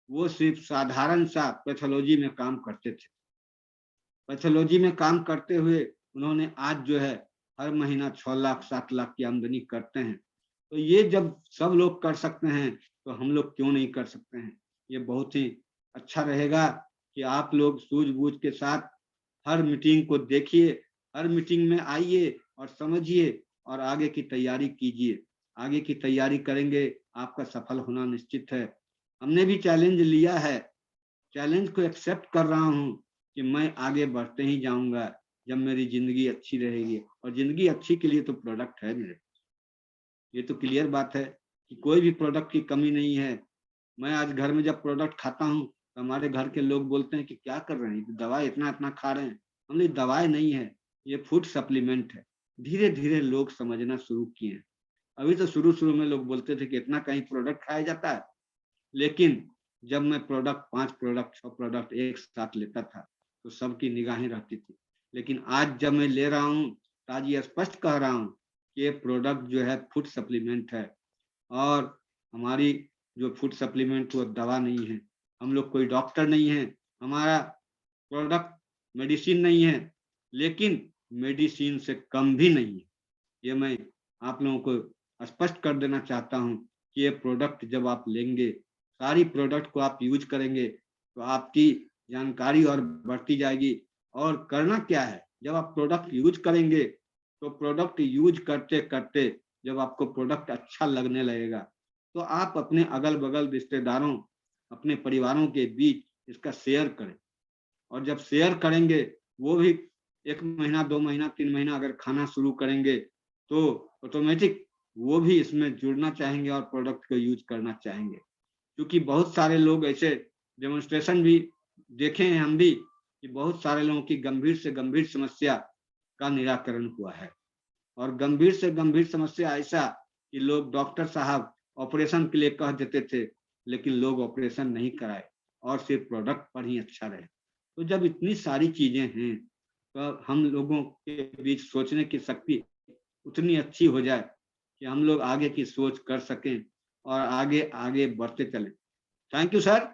वो सिर्फ साधारण सा पैथोलॉजी में काम करते थे। पैथोलॉजी में काम करते हुए उन्होंने आज जो है हर महीना 6 लाख 7 लाख की आमदनी करते हैं। तो ये जब सब लोग कर सकते हैं तो हम लोग क्यों नहीं कर सकते हैं। ये बहुत ही अच्छा रहेगा कि आप लोग सूझबूझ के साथ हर मीटिंग को देखिए, हर मीटिंग में आइए और समझिए और आगे की तैयारी कीजिए। आगे की तैयारी करेंगे, आपका सफल होना निश्चित है। हमने भी चैलेंज लिया है, चैलेंज को एक्सेप्ट कर रहा हूँ कि मैं आगे बढ़ते ही जाऊंगा जब मेरी जिंदगी अच्छी रहेगी, और जिंदगी अच्छी के लिए तो प्रोडक्ट है मेरे, ये तो क्लियर बात है कि कोई भी प्रोडक्ट की कमी नहीं है। मैं आज घर में जब प्रोडक्ट खाता हूँ तो हमारे घर के लोग बोलते हैं कि क्या कर रहे हैं, दवाई इतना इतना खा रहे हैं। हमने दवाई नहीं है, ये फूड सप्लीमेंट है। धीरे धीरे लोग समझना शुरू किए हैं। अभी तो शुरू शुरू में लोग बोलते थे कि इतना कहीं प्रोडक्ट खाया जाता है, लेकिन जब मैं प्रोडक्ट 5 प्रोडक्ट 6 प्रोडक्ट एक साथ लेता था तो सबकी निगाहें रहती थी। लेकिन आज जब मैं ले रहा हूँ तो आज ये स्पष्ट कह रहा हूँ कि ये प्रोडक्ट जो है फूड सप्लीमेंट है और हमारी जो फूड सप्लीमेंट वो दवा नहीं है। हम लोग कोई डॉक्टर नहीं है, हमारा प्रोडक्ट मेडिसिन नहीं है, लेकिन मेडिसिन से कम भी नहीं है। ये मैं आप लोगों को स्पष्ट कर देना चाहता हूँ कि ये प्रोडक्ट जब आप लेंगे, सारी प्रोडक्ट को आप यूज करेंगे तो आपकी जानकारी और बढ़ती जाएगी। और करना क्या है, जब आप प्रोडक्ट यूज करेंगे तो प्रोडक्ट यूज करते करते जब आपको प्रोडक्ट अच्छा लगने लगेगा तो आप अपने अगल बगल रिश्तेदारों, अपने परिवारों के बीच इसका शेयर करें। और जब शेयर करेंगे, वो भी 1 महीना 2 महीना 3 महीना अगर खाना शुरू करेंगे तो ऑटोमेटिक वो भी इसमें जुड़ना चाहेंगे और प्रोडक्ट को यूज करना चाहेंगे। क्योंकि बहुत सारे लोग ऐसे डेमोन्स्ट्रेशन भी देखे हैं हम भी कि बहुत सारे लोगों की गंभीर से गंभीर समस्या का निराकरण हुआ है। और गंभीर से गंभीर समस्या ऐसा कि लोग डॉक्टर साहब ऑपरेशन के लिए कह देते थे, लेकिन लोग ऑपरेशन नहीं कराए और सिर्फ प्रोडक्ट पर ही अच्छा रहे। तो जब इतनी सारी चीजें हैं तो हम लोगों के बीच सोचने की शक्ति उतनी अच्छी हो जाए कि हम लोग आगे की सोच कर सकें और आगे आगे बढ़ते चलें। Thank you sir.